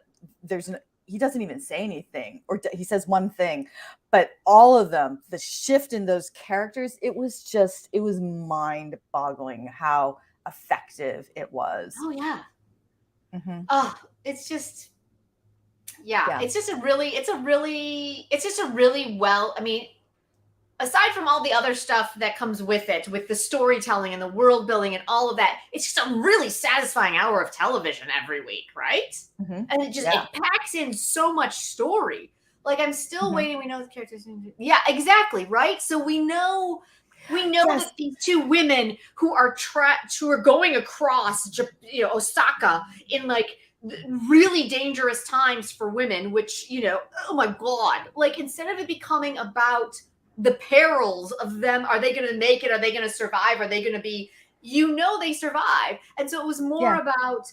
he doesn't even say anything, or he says one thing, but all of them, the shift in those characters, it was mind-boggling how effective it was. Oh yeah. Oh, it's just, it's just a really well, aside from all the other stuff that comes with it, with the storytelling and the world building and all of that, it's just a really satisfying hour of television every week, right? And it packs in so much story. Like, I'm still waiting. We know the characters. Yeah, exactly, right? So we know that these two women who are going across, Osaka in like really dangerous times for women, which, oh my God, like, instead of it becoming about the perils of them, are they going to make it? Are they going to survive? Are they going to be, they survive. And so it was more about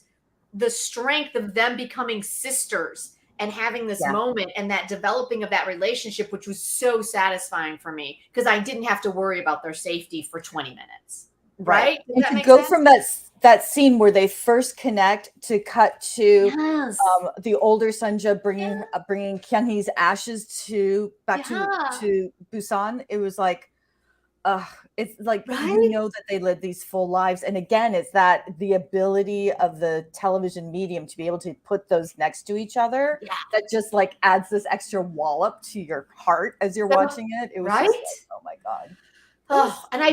the strength of them becoming sisters and having this moment and that developing of that relationship, which was so satisfying for me because I didn't have to worry about their safety for 20 minutes. Right? And to go from that scene where they first connect to cut to the older Sunja bringing Kyunhee's ashes back to Busan, it was like, it's like Right? we know that they live these full lives. And again, it's that the ability of the television medium to be able to put those next to each other Yeah. that just like adds this extra wallop to your heart as you're watching it. It was Right? just like, oh my God. Oh, and I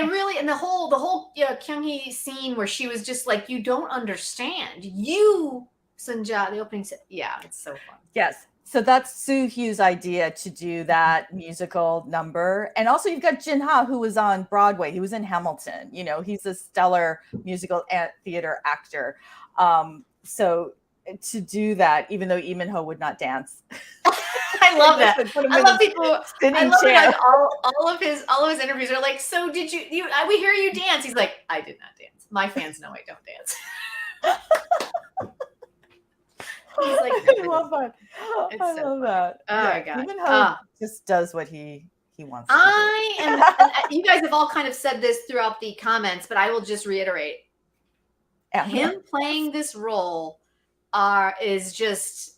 really, and the whole Kyung-hee scene where she was just like, you don't understand. You, Sunja, the opening, yeah, it's so fun. Yes. So that's Soo Hyu's idea to do that musical number. And also you've got Jin Ha, who was on Broadway. He was in Hamilton. You know, he's a stellar musical theater actor. So to do that, even though Lee Min-ho would not dance. I love that. I love people. I love it. Like all of his interviews are like, so did you we hear you dance? He's like, I did not dance. My fans know I don't dance. He's like, I love that. I love that. Oh my God. Lee Min-ho just does what he wants to do. And you guys have all kind of said this throughout the comments, but I will just reiterate. Him playing this role is just,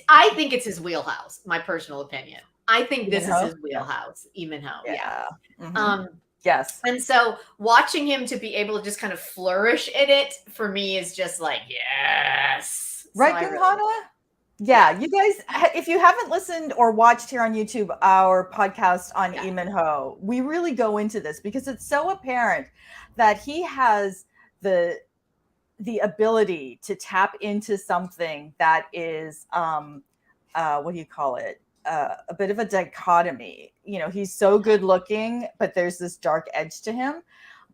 I think it's his wheelhouse, my personal opinion. I think this is his wheelhouse, Lee Min-ho. Yeah. Mm-hmm. Yes. And so watching him to be able to just kind of flourish in it for me is just like, yes. Right, so Hana? Yeah, you guys, if you haven't listened or watched here on YouTube our podcast on Lee Min-ho, we really go into this because it's so apparent that he has the ability to tap into something that is what do you call it? A bit of a dichotomy. You know, he's so good looking, but there's this dark edge to him.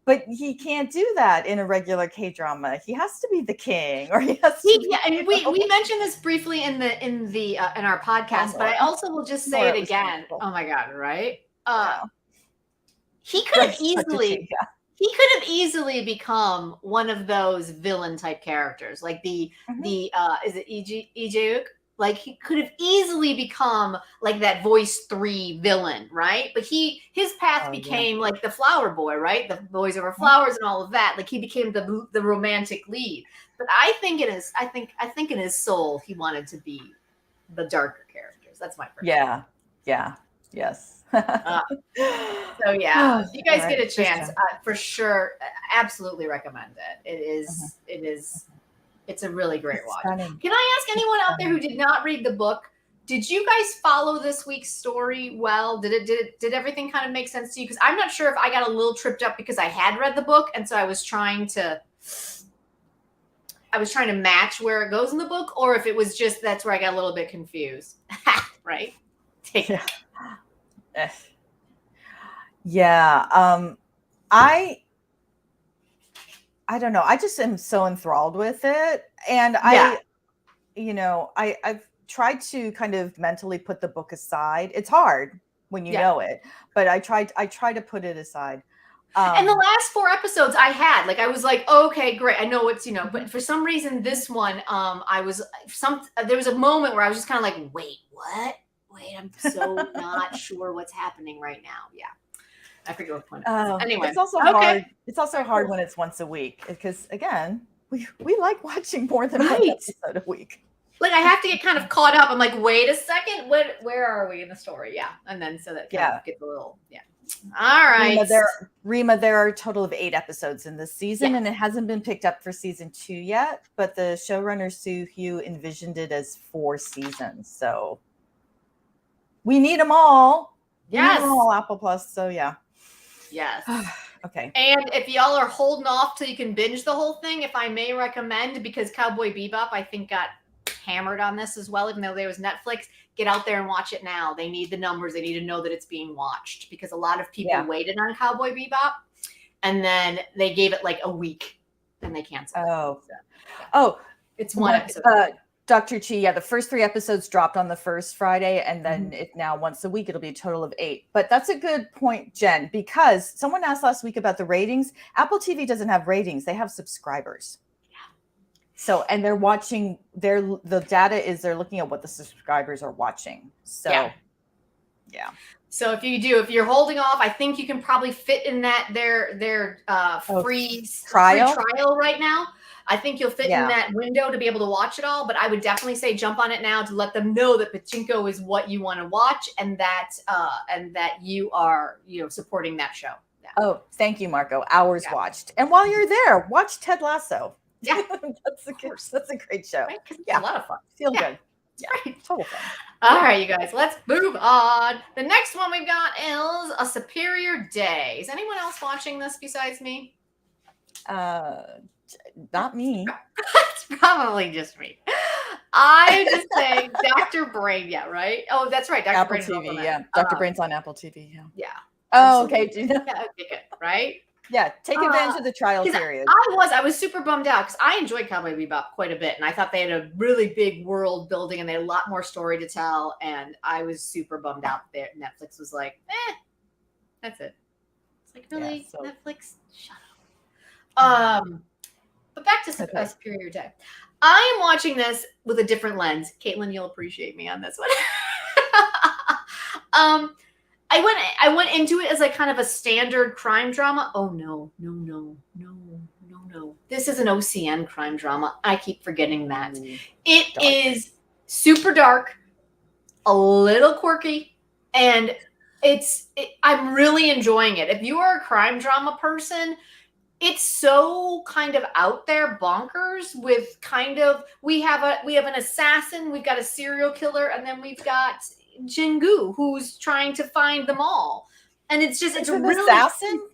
But he can't do that in a regular K-drama. He has to be the king, or he has to. Yeah, and we mentioned this briefly in our podcast, but I also will just say it again. Oh my God! Right? He could have easily. He could have easily become one of those villain type characters, like is it Ijeuk? Like he could have easily become like that voice 3 villain, right? But his path became like the flower boy, right? The boys over flowers and all of that. Like he became the romantic lead. But I think in his soul he wanted to be the darker characters. That's my personal. Yes. So yeah, if you guys get a chance, for sure, absolutely recommend it. It's a really great watch. Stunning. Can I ask anyone out there who did not read the book, did you guys follow this week's story well? Did everything kind of make sense to you? Because I'm not sure if I got a little tripped up because I had read the book, and so I was trying to match where it goes in the book, or if it was just that's where I got a little bit confused. Right? Take it. Yeah. I don't know. I just am so enthralled with it. And I've tried to kind of mentally put the book aside. It's hard when you know it, but I try to put it aside. And the last 4 episodes I had, like, I was like, oh, okay, great. I know what's, but for some reason, this one, there was a moment where I was just kind of like, wait, what? Wait, I'm so not sure what's happening right now. Yeah. I forget what point. Anyway, it's also hard. It's also hard when it's once a week because again, we like watching more than one episode a week. Like I have to get kind of caught up. I'm like, wait a second, where are we in the story? Yeah, and then so that kind of gets a little All right, Rima, there are a total of 8 episodes in this season, and it hasn't been picked up for season 2 yet. But the showrunner Soo Hyu envisioned it as 4 seasons, so we need them all. Yes, we need them all, Apple Plus. So yeah. Yes. Okay. And if y'all are holding off till you can binge the whole thing, if I may recommend, because Cowboy Bebop, I think, got hammered on this as well, even though there was Netflix, get out there and watch it now. They need the numbers. They need to know that it's being watched because a lot of people waited on Cowboy Bebop and then they gave it like a week and they canceled. It's one episode. Dr. Chi, the first 3 episodes dropped on the first Friday, and then now once a week, it'll be a total of 8. But that's a good point, Jen, because someone asked last week about the ratings. Apple TV doesn't have ratings. They have subscribers. Yeah. So, and they're watching, the data is they're looking at what the subscribers are watching. So, yeah. So if you're holding off, I think you can probably fit in that their free trial right now. I think you'll fit in that window to be able to watch it all, but I would definitely say jump on it now to let them know that Pachinko is what you want to watch and that you are, supporting that show. Yeah. Oh, thank you, Marco. Hours watched. And while you're there, watch Ted Lasso. Yeah. That's a great show. Right? It's a lot of fun. Feel good. Yeah. Right. Total fun. All right, you guys, let's move on. The next one we've got is A Superior Day. Is anyone else watching this besides me? Not me. It's probably just me. I just say Dr. Brain, right? Oh, that's right. Dr. Apple Brain TV, yeah. Dr. Brain's on Apple TV, yeah. Yeah. Oh, okay. Right? Yeah, take advantage of the trial period. I was super bummed out because I enjoyed Cowboy Bebop quite a bit, and I thought they had a really big world building and they had a lot more story to tell, and I was super bummed out that Netflix was like, that's it. It's like, really? Yeah, Netflix? Shut up. But back to A Superior Day. I am watching this with a different lens. Caitlin, you'll appreciate me on this one. I went into it as like kind of a standard crime drama. Oh no. This is an OCN crime drama. I keep forgetting that. It is super dark, a little quirky, and I'm really enjoying it. If you are a crime drama person, it's so kind of out there bonkers with kind of we have an assassin, we've got a serial killer, and then we've got Jingu, who's trying to find them all. And it's an really assassin?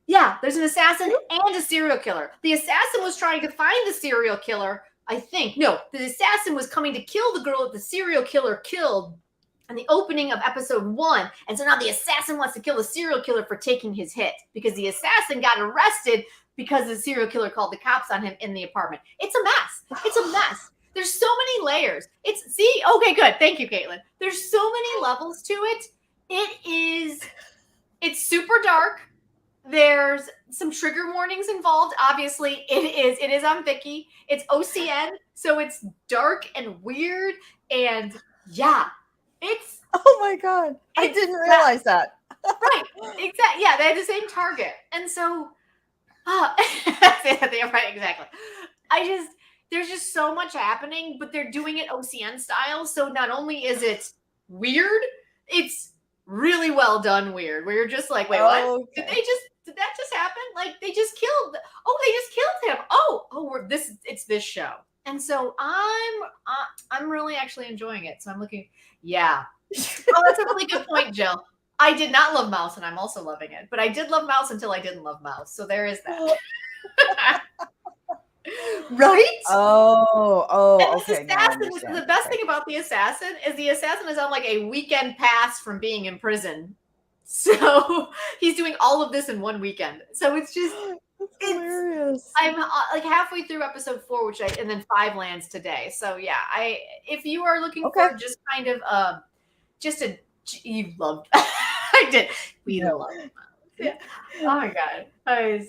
Yeah, there's an assassin and a serial killer. The assassin was trying to find the serial killer, I think. No, the assassin was coming to kill the girl that the serial killer killed in the opening of episode 1. And so now the assassin wants to kill the serial killer for taking his hit because the assassin got arrested because the serial killer called the cops on him in the apartment. It's a mess. There's so many layers. Okay, good. Thank you, Caitlin. There's so many levels to it. It's super dark. There's some trigger warnings involved. Obviously, it is on Viki. It's OCN, so it's dark and weird. And yeah, oh my God. I didn't realize that. Right. Exactly. Yeah, they had the same target. And so, right, exactly. There's just so much happening, but they're doing it OCN style. So not only is it weird, it's really well done weird. Where you're just like, wait, what? Okay. Did that just happen? Like they just killed him. It's this show. And so I'm really actually enjoying it. So I'm looking, yeah. Oh, that's a really good point, Jill. I did not love Mouse, and I'm also loving it. But I did love Mouse until I didn't love Mouse. So there is that. Right? Okay. The best thing about the assassin is on like a weekend pass from being in prison. So he's doing all of this in one weekend. So it's just hilarious. I'm like halfway through episode 4, and then 5 lands today. So yeah, if you are looking for just kind of you loved I did. We loved it. Yeah. Oh my God. I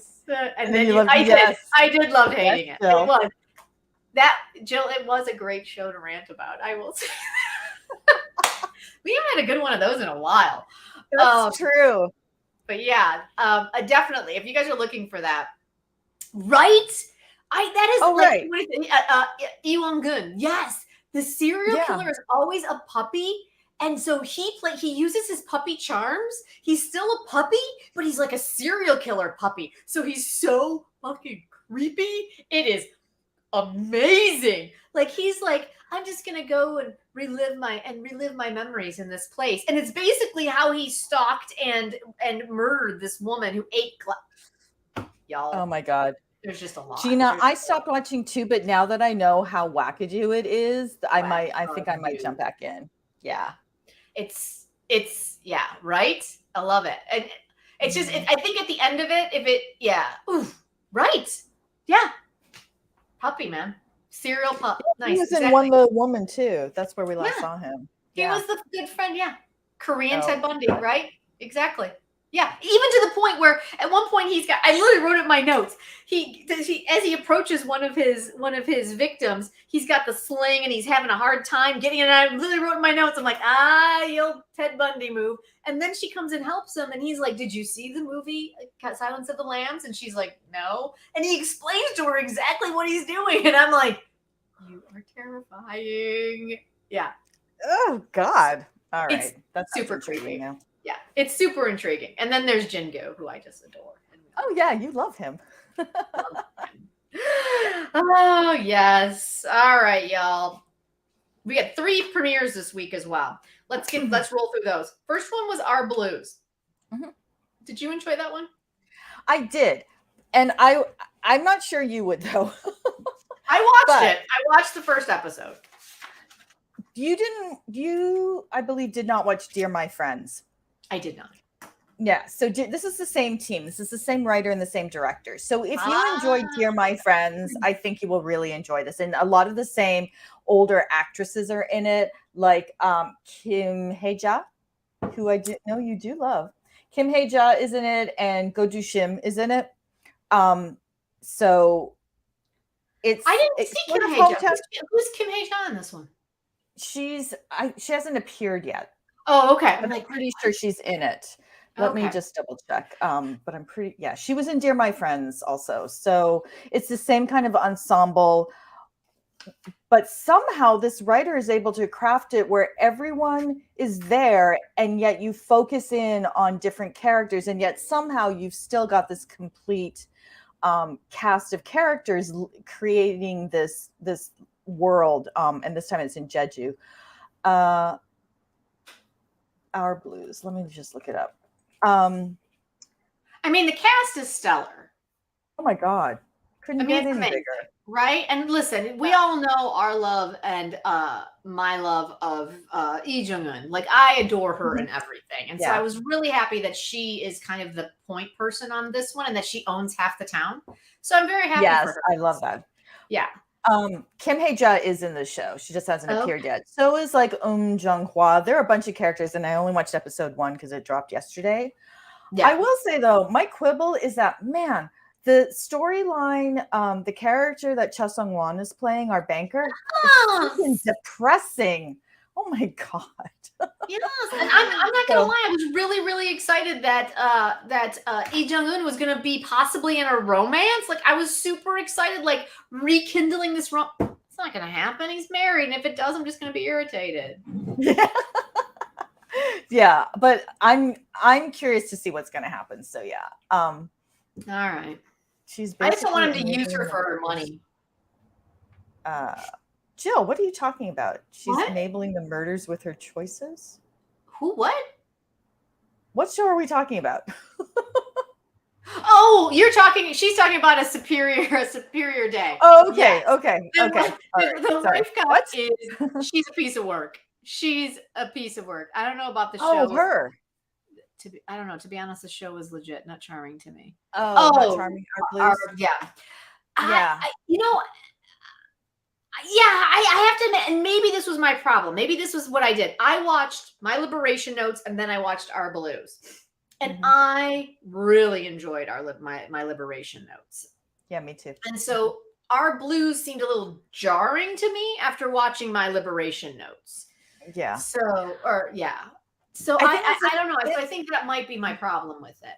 did love hating it. It was that, Jill, it was a great show to rant about. I will say. We haven't had a good one of those in a while. That's true. But yeah, definitely. If you guys are looking for that, right? Right. Iwon-gun. Yes, the serial killer is always a puppy. And so he uses his puppy charms. He's still a puppy, but he's like a serial killer puppy. So he's so fucking creepy. It is amazing. Like he's like, I'm just gonna go and relive my memories in this place. And it's basically how he stalked and murdered this woman who ate y'all. Oh my God. There's just a lot. Gina, I stopped watching too, but now that I know how wackadoo it is, I think I might jump back in. Yeah. It's right. I love it. And it's just, I think at the end of it, right. Yeah. Puppy, man. Serial pup. Nice. He was in One Woman too. That's where we last saw him. He was the good friend. Yeah. Korean Ted Bundy, right? Exactly. Yeah, even to the point where at one point I literally wrote it in my notes. He as he approaches one of his victims, he's got the sling and he's having a hard time getting it. And I literally wrote in my notes, I'm like, the old Ted Bundy move. And then she comes and helps him, and he's like, "Did you see the movie Silence of the Lambs?" And she's like, "No." And he explains to her exactly what he's doing, and I'm like, "You are terrifying." Yeah. Oh God. All right. It's That's super creepy. now. Yeah, it's super intriguing. And then there's Jingo, who I just adore. Oh yeah, you love him. Oh yes. All right, y'all. We got 3 premieres this week as well. Let's roll through those. First one was Our Blues. Mm-hmm. Did you enjoy that one? I did, and I'm not sure you would though. I watched it. I watched the first episode. You I believe did not watch Dear My Friends. I did not. Yeah, so this is the same team. This is the same writer and the same director. So if you enjoyed Dear My Friends, I think you will really enjoy this. And a lot of the same older actresses are in it, like Kim Hae-ja, who I know you do love. Kim Hae-ja is in it, and Go Do-shim is in it. So it's I didn't see Kim Hae-ja. Who's Kim Hae-ja in this one? She hasn't appeared yet. Oh, okay. I'm pretty sure she's in it. Let me just double check. But I'm she was in Dear My Friends also. So it's the same kind of ensemble, but somehow this writer is able to craft it where everyone is there and yet you focus in on different characters, and yet somehow you've still got this complete cast of characters creating this world. And this time it's in Jeju. Our Blues. Let me just look it up. I mean, the cast is stellar. Oh my God. Couldn't get any bigger. Right? And listen, we all know our love and my love of Lee Jung-eun. Like, I adore her and everything. And so I was really happy that she is kind of the point person on this one and that she owns half the town. So I'm very happy for her. I love that. Yeah. Kim Hae-ja is in the show. She just hasn't appeared yet. So is like Jung-hwa. There are a bunch of characters, and I only watched episode 1 because it dropped yesterday. Yeah. I will say though, my quibble is that, man, the storyline, the character that Cha Sung-won is playing, our banker, is depressing. Oh my God. Yes, and I'm not gonna lie, I was really, really excited that Lee Jung-eun was gonna be possibly in a romance. Like, I was super excited, like rekindling this it's not gonna happen. He's married, and if it does, I'm just gonna be irritated. Yeah, but I'm curious to see what's gonna happen. So yeah. All right. I just don't want him to use her for her money. Jill, what are you talking about? She's enabling the murders with her choices? Who? What? What show are we talking about? Oh, she's talking about a superior day. Oh, okay. Yes. Okay. The wife cut is she's a piece of work. She's a piece of work. I don't know about the show. Oh, her. I don't know. To be honest, the show was legit not charming to me. Oh, not charming. Yeah. Yeah. I have to admit, and maybe this was my problem. Maybe this was what I did. I watched My Liberation Notes, and then I watched Our Blues. And I really enjoyed my Liberation Notes. Yeah, me too. And so Our Blues seemed a little jarring to me after watching My Liberation Notes. Yeah. So I don't know. I think that might be my problem with it.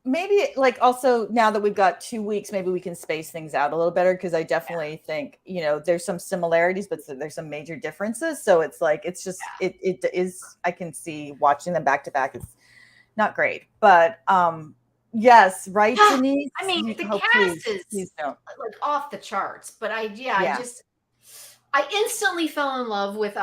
Maybe, like, also now that we've got 2 weeks, maybe we can space things out a little better, because I definitely think, there's some similarities, but there's some major differences. So it's like, it's just, it is, I can see watching them back to back is not great. But yes, right, Denise? I mean, the cast is like off the charts, but I instantly fell in love with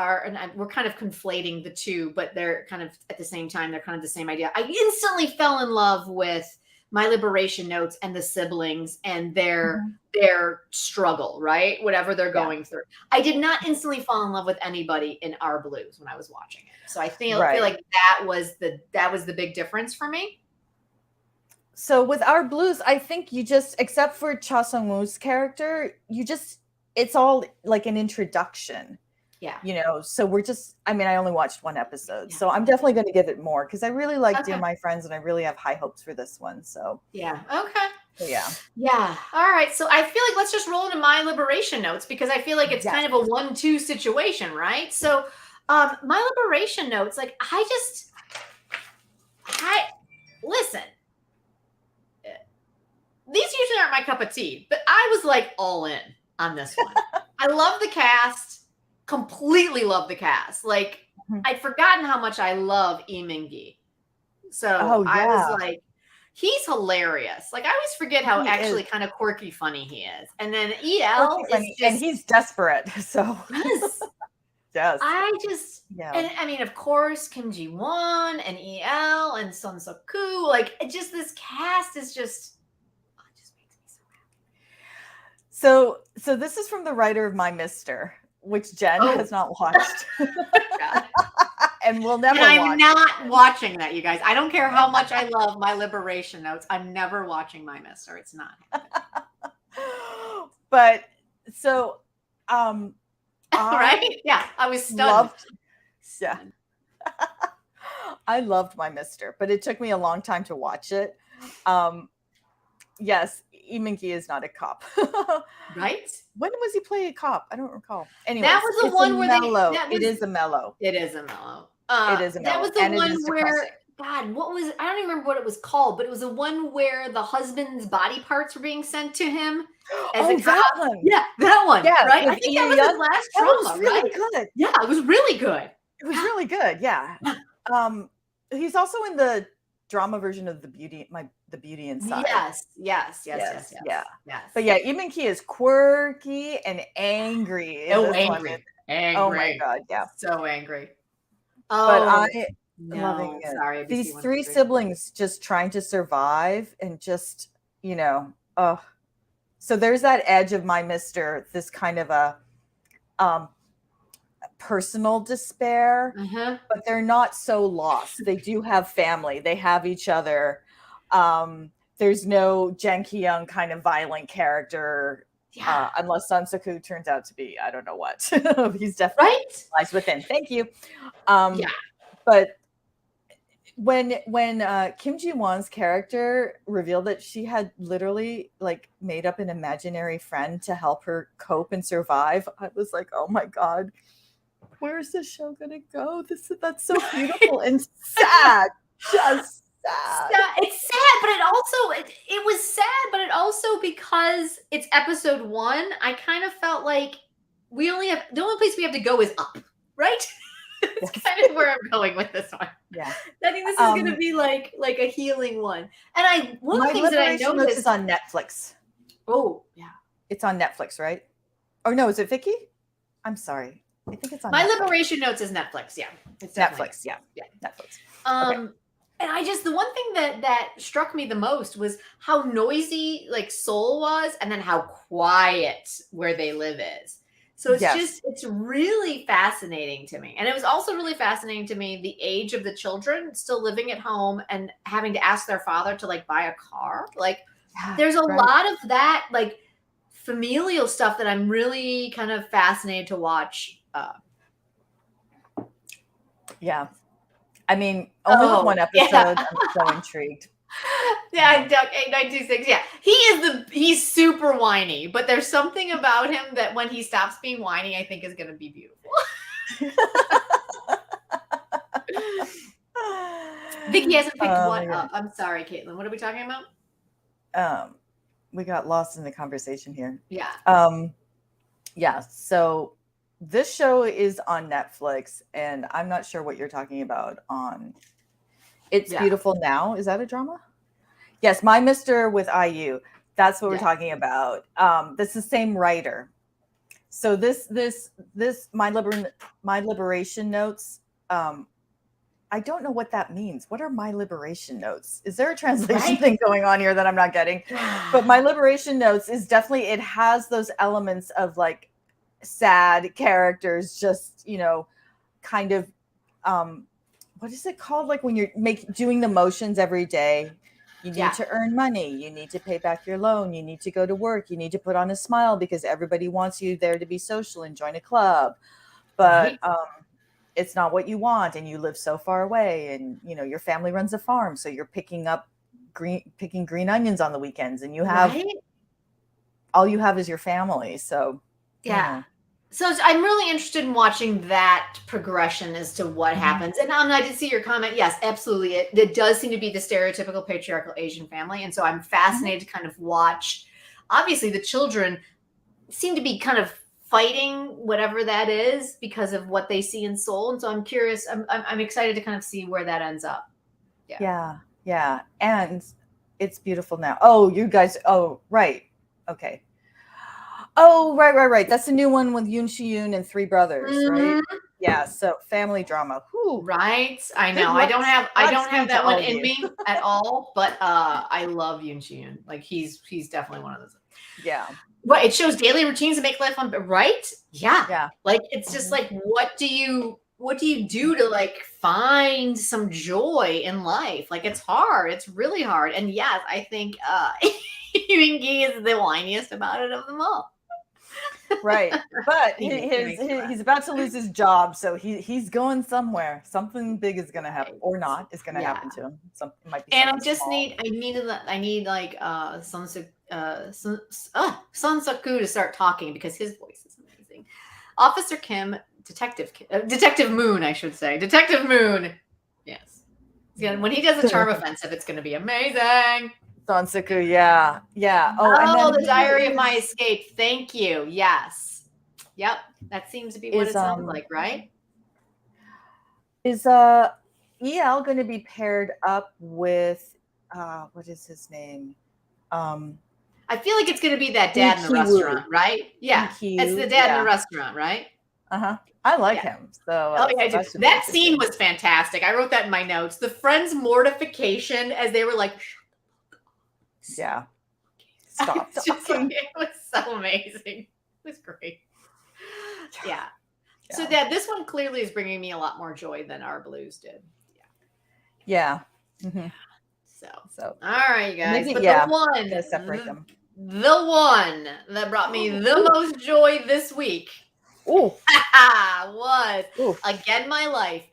we're kind of conflating the two, but they're kind of at the same time, they're kind of the same idea. I instantly fell in love with My Liberation Notes and the siblings and their struggle, right? Whatever they're going through. I did not instantly fall in love with anybody in Our Blues when I was watching it. So I feel like that was the big difference for me. So with Our Blues, I think you just, except for Cha Sung-woo's character, it's all like an introduction. Yeah. You know, so we're just, I mean, I only watched one episode, so I'm definitely going to give it more because I really like Dear My Friends and I really have high hopes for this one. So yeah. Okay. so, yeah. Yeah. All right. So I feel like let's just roll into my liberation notes because I feel like it's kind of a 1-2 situation, right? So my liberation notes, like I listen. These usually aren't my cup of tea, but I was like all in on this one. I love the cast. Completely love the cast. Like I'd forgotten how much I love Lee Min-gi. So I was like, he's hilarious. Like I always forget how actually kind of quirky funny he is. And then EL is just, and he's desperate. So yes. Yes. I just and I mean, of course, Kim Ji-won and EL and Son Suk-koo. Like just this cast is just it just makes me so happy. So this is from the writer of My Mister, which Jen has not watched. And we'll never watch. I'm not watching that, you guys. I don't care how much I love my liberation notes. I'm never watching My Mister. It's not happening. But so right? Yeah, I was stunned. I loved My Mister, but it took me a long time to watch it. Yes, Lee Min-gi is not a cop. Right? When was he playing a cop? I don't recall. Anyway, that was the one where mellow. It is a mellow. It is a mellow. It is a mellow. That was the one where God, what was I don't even remember what it was called, but it was the one where the husband's body parts were being sent to him. As a that cop. one. Yeah, that one. Yeah, right. I think that was his last drama. Really right? good. Yeah, it was really good. It was really good. Yeah. He's also in the drama version of the Beauty Inside. Yes. But yeah, Lee Min-gi is quirky and angry. Angry. Oh my God, yeah. So angry. But loving it. Sorry, these three siblings just trying to survive and just, so there's that edge of My Mister, this kind of a personal despair, but they're not so lost. They do have family. They have each other. There's no Jang Ki-young kind of violent character, unless Son Suk-koo turns out to be, I don't know what. He's definitely lies within. Thank you. But when Kim Ji-won's character revealed that she had literally like made up an imaginary friend to help her cope and survive, I was like, oh my God, where's this show gonna go? That's so beautiful and sad. Just sad. It's sad, but it was sad, but it also, because it's episode 1, I kind of felt like the only place we have to go is up, right? It's kind of where I'm going with this one. Yeah, I think this is going to be like a healing one. And one of the things that I noticed is on Netflix. Oh yeah, it's on Netflix, right? Or no, is it Vicky? I'm sorry, I think it's on. My Netflix. Liberation Notes is Netflix. Yeah, it's Netflix. Yeah, Netflix. And the one thing that struck me the most was how noisy like Seoul was, and then how quiet where they live is. So it's really fascinating to me. And it was also really fascinating to me the age of the children still living at home and having to ask their father to like buy a car. Like there's a lot of that like familial stuff that I'm really kind of fascinated to watch. Yeah. I mean, only with one episode. I'm so intrigued. Yeah, Duck 8926. Yeah, he's super whiny, but there's something about him that when he stops being whiny, I think is going to be beautiful. Vicky hasn't picked one up. I'm sorry, Caitlin. What are we talking about? We got lost in the conversation here. Yeah. Yeah. So this show is on Netflix, and I'm not sure what you're talking about on. It's Beautiful Now. Is that a drama? Yes, My Mister with IU. That's what we're talking about. This is the same writer. So this My Liberation Notes. I don't know what that means. What are My Liberation Notes? Is there a translation thing going on here that I'm not getting? But My Liberation Notes is definitely, it has those elements of like sad characters, just, kind of, what is it called? Like when you're doing the motions every day, you need to earn money. You need to pay back your loan. You need to go to work. You need to put on a smile because everybody wants you there to be social and join a club. but Right. it's not what you want, and you live so far away, and your family runs a farm, so you're picking green onions on the weekends, and Right. all you have is your family. So Yeah. So I'm really interested in watching that progression as to what Mhm. happens. And I did see your comment. Yes, absolutely. It does seem to be the stereotypical patriarchal Asian family. And so I'm fascinated to kind of watch. Obviously, the children seem to be kind of fighting whatever that is because of what they see in Seoul. And so I'm curious. I'm excited to kind of see where that ends up. Yeah, and it's beautiful now. Oh, you guys. Oh, right. Okay. Oh, right. That's the new one with Yoon Shi-yoon and three brothers, right? Mhm. Yeah. So family drama. Whew. Right. I Good know. I luck. don't have Godspeed to that one all of in you. me at all, but I love Yoon Shi-yoon. Like he's definitely one of those. Yeah. Right. It shows daily routines and make life fun, right? Yeah. Yeah. Like it's just like what do you do to like find some joy in life? Like it's hard. It's really hard. And yes, I think Yoon is the whiniest about it of them all. Right. But He makes me laugh. he's about to lose his job, so he's going somewhere. Something big is going to happen, or not, is going to happen to him. Something might be And something small. I need like Sun Saku to start talking because his voice is amazing. Officer Kim, Detective Moon, I should say. Detective Moon. Yes. Yeah, when he does a charm offensive, it's going to be amazing. Sansaku, yeah. Oh, and then the Diary of My Escape. Thank you. Yes. Yep. That seems to be what it sounds like, right? Is EL going to be paired up with what is his name? I feel like it's going to be that dad in the restaurant, right? Yeah. It's the dad in the restaurant, right? I like him. So that scene was fantastic. I wrote that in my notes. The friends' mortification as they were like, yeah, stop talking. It was so amazing. It was great. Yeah. So this one clearly is bringing me a lot more joy than our blues did. Yeah. Mm-hmm. So all right, you guys. Maybe, but the one, gotta separate them. The one that brought me the most joy this week was Again My Life.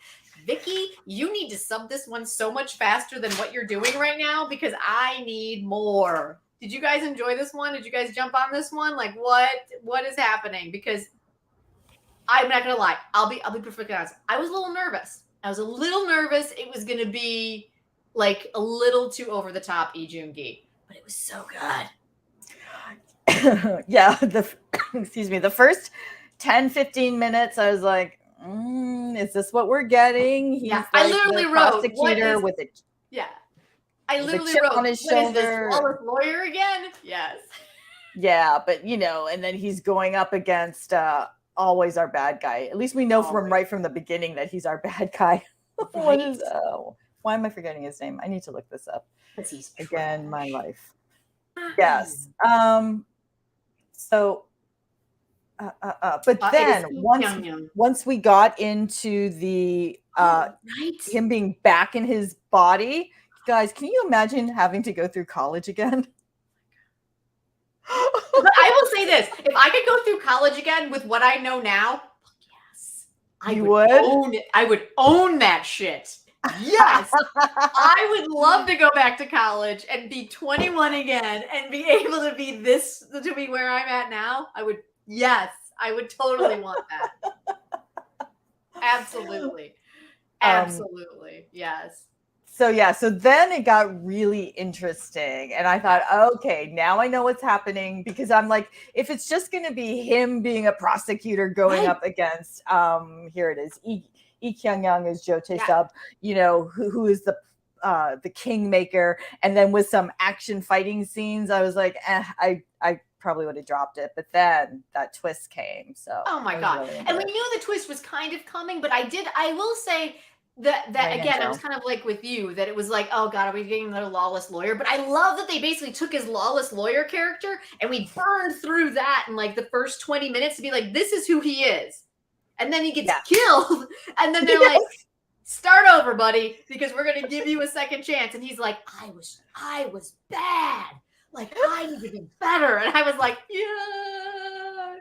Vicky, you need to sub this one so much faster than what you're doing right now because I need more. Did you guys enjoy this one? Did you guys jump on this one? Like what is happening? Because I'm not gonna lie, I'll be perfectly honest. I was a little nervous. It was gonna be like a little too over the top Lee Joon-gi, but it was so good. Yeah, excuse me, the first 10-15 minutes I was like, is this what we're getting? He's like I literally wrote prosecutor with a I literally wrote on his shoulder. What is this, flawless lawyer again? Yes. Yeah, but and then he's going up against always our bad guy. At least we know right from the beginning that he's our bad guy. Right. Why am I forgetting his name? I need to look this up. Because he's Again, My Life. Yes. So but then once we got into the him being back in his body, guys, can you imagine having to go through college again? But I will say this: if I could go through college again with what I know now, yes, I would own it. I would own that shit. Yes, I would love to go back to college and be 21 again and be able to be where I'm at now. I would totally want that. Absolutely. Yes. So then it got really interesting, and I thought, okay, now I know what's happening, because I'm like, if it's just going to be him being a prosecutor going up against, here it is, Lee Kyung-young is Jo Tae-sub, who is the kingmaker, and then with some action fighting scenes, I was like, I probably would have dropped it, but then that twist came. So oh my god, really, and we knew the twist was kind of coming, but I will say that again, I was kind of like with you, that it was like, oh god, are we getting another lawless lawyer? But I love that they basically took his lawless lawyer character and we burned through that in like the first 20 minutes to be like, this is who he is, and then he gets killed, and then they're like, start over, buddy, because we're gonna give you a second chance. And he's like, I was bad, like I need to be better. And I was like, yeah.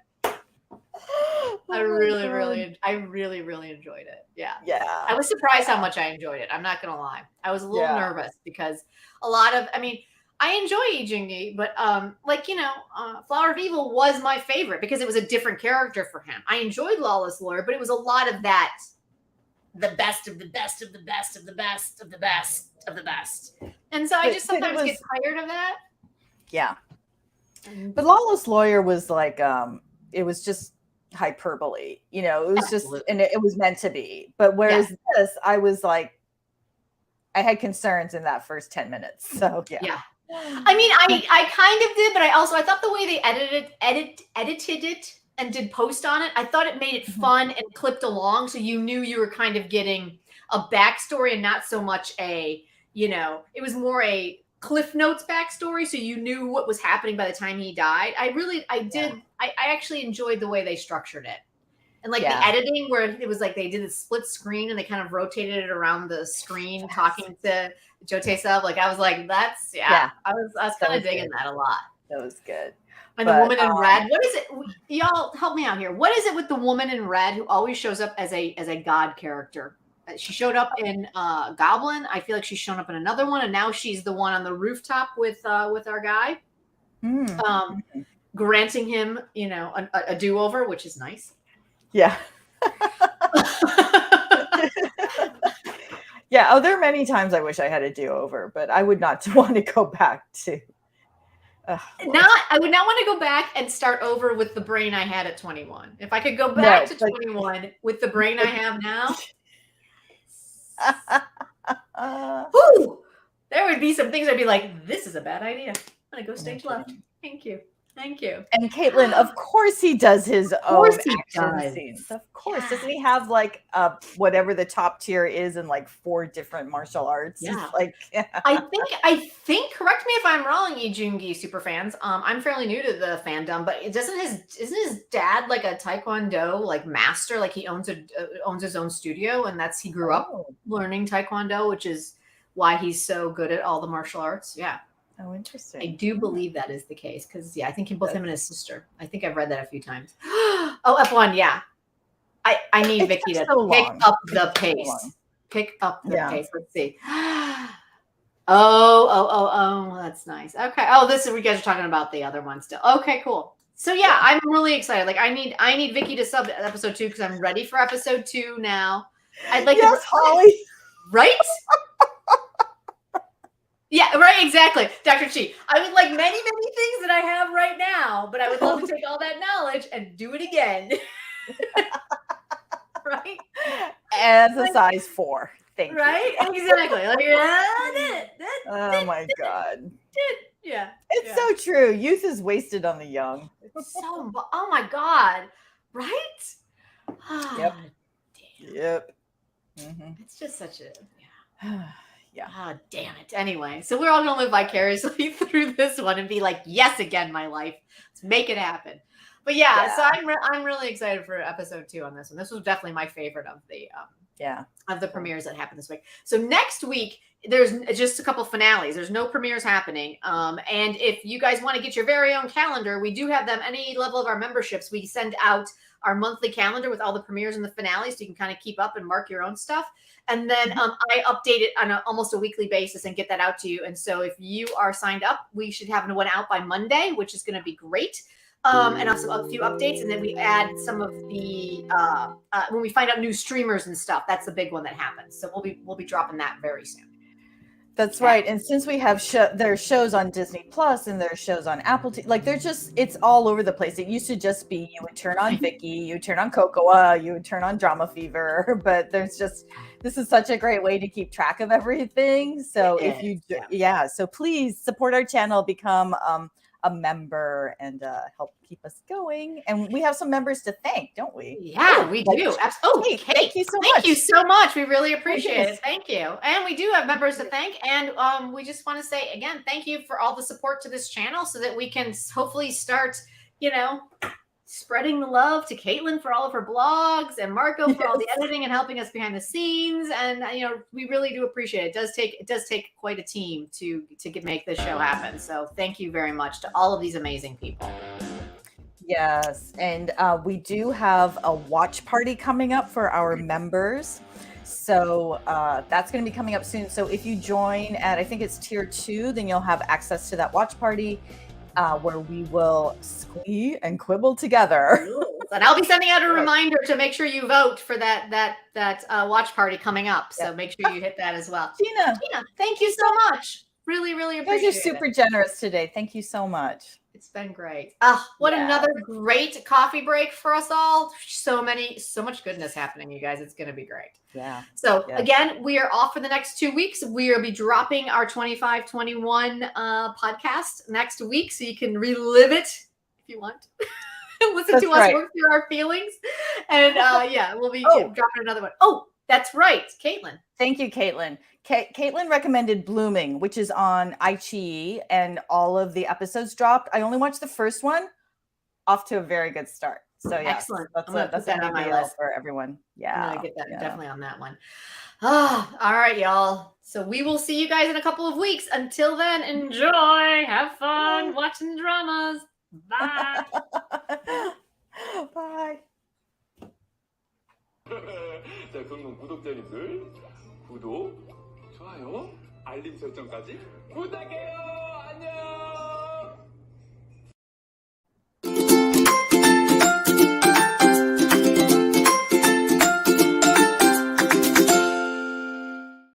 I I really, really enjoyed it. Yeah. Yeah. I was surprised how much I enjoyed it. I'm not going to lie. I was a little nervous because I enjoy Lee Jung-gi, but Flower of Evil was my favorite because it was a different character for him. I enjoyed Lawless Lawyer, but it was a lot of that, the best of the best of the best of the best of the best of the best. And so I just sometimes get tired of that. Yeah. But Lawless Lawyer was like, it was just hyperbole, it was just, and it was meant to be. But whereas this, I was like, I had concerns in that first 10 minutes. So yeah. I mean, I kind of did, but I thought the way they edited it and did post on it, I thought it made it fun and clipped along. So you knew you were kind of getting a backstory and not so much it was more a Cliff Notes backstory. So you knew what was happening by the time he died. I actually enjoyed the way they structured it. And the editing where it was like they did a split screen and they kind of rotated it around the screen talking to Jo Tae-sub. Like I was like, that's I was kind of digging that a lot. That was good. And the woman in red, what is it? Y'all help me out here. What is it with the woman in red who always shows up as a god character? She showed up in Goblin. I feel like she's shown up in another one, and now she's the one on the rooftop with our guy, granting him, a do-over, which is nice. Yeah. Yeah. Oh, there are many times I wish I had a do-over, but I would not want to go back to. I would not want to go back and start over with the brain I had at 21. If I could go back to 21 with the brain I have now, there would be some things I'd be like, this is a bad idea. I'm going to go stage left. Thank you. And Caitlin, of course he does his own action scenes. Of course. Yeah. Doesn't he have whatever the top tier is in 4 different martial arts? Yeah. I think, correct me if I'm wrong, Lee Jung-gi super fans. I'm fairly new to the fandom, but isn't his dad like a Taekwondo master? Like he owns his own studio, and he grew up learning Taekwondo, which is why he's so good at all the martial arts. Yeah. Oh, interesting. I do believe that is the case because him and his sister. I think I've read that a few times. Oh, F1, yeah. I need Vicky to pick up the pace. Pick up the pace. Let's see. Oh, that's nice. Okay. Oh, this is, you guys are talking about the other one still. Okay, cool. So yeah, I'm really excited. Like I need Vicky to sub episode 2 because I'm ready for episode 2 now. I'd like to Holly. Right? Yeah, right, exactly. Dr. Chi, I would like many, many things that I have right now, but I would love to take all that knowledge and do it again. Right? As a size 4. Thank you. Right? Exactly. Oh my God. Yeah. It's so true. Youth is wasted on the young. Oh my God. Right? Yep. Yep. Mm-hmm. It's just such a, yeah. Oh, damn it. Anyway, so we're all going to live vicariously through this one and be like, yes, again, my life. Let's make it happen. But so I'm really excited for episode 2 on this one. This was definitely my favorite of the premieres that happened this week. So next week, there's just a couple finales. There's no premieres happening. And if you guys want to get your very own calendar, we do have them. Any level of our memberships, we send out our monthly calendar with all the premieres and the finales, so you can kind of keep up and mark your own stuff. And then I update it on almost a weekly basis and get that out to you. And so if you are signed up, we should have one out by Monday, which is going to be great. And also a few updates. And then we add some of the, when we find out new streamers and stuff, that's the big one that happens. So we'll be dropping that very soon. That's right. And since we have there's shows on Disney Plus and there's shows on Apple TV, they're just, it's all over the place. It used to just be, you would turn on Vicky, you would turn on Cocoa, you would turn on Drama Fever, but this is such a great way to keep track of everything. So so please support our channel, become a member, and help keep us going. And we have some members to thank, don't we? Yeah, we do. Absolutely. Kate, thank you so much. Thank you so much. We really appreciate it. Thank you. And we do have members to thank. And we just want to say again, thank you for all the support to this channel so that we can hopefully start, spreading the love to Caitlin for all of her blogs and Marco for all the editing and helping us behind the scenes. And we really do appreciate it. It does take quite a team to make this show happen. So thank you very much to all of these amazing people. Yes, and we do have a watch party coming up for our members. So that's going to be coming up soon. So if you join at, I think it's tier 2, then you'll have access to that watch party where we will squee and quibble together. And I'll be sending out a reminder to make sure you vote for that watch party coming up. So make sure you hit that as well. Gina, thank you so much. Really, really appreciate it. You guys are super generous today. Thank you so much. It's been great. What another great coffee break for us all. So much goodness happening, you guys. It's going to be great. Yeah. So again, we are off for the next 2 weeks. We will be dropping our 25-21 podcast next week, so you can relive it if you want. Listen to us work through our feelings. And we'll be dropping another one. Oh, that's right. Caitlin. Thank you, Caitlin. Caitlin recommended Blooming, which is on iQIYI, and all of the episodes dropped. I only watched the first one. Off to a very good start. So excellent. That's a big deal for everyone. Yeah. I'm gonna get that definitely on that one. All right, y'all. So we will see you guys in a couple of weeks. Until then, enjoy, have fun watching dramas. Bye. Bye. 자, 그럼 구독자님들 구독, 좋아요, 알림 설정까지 부탁해요.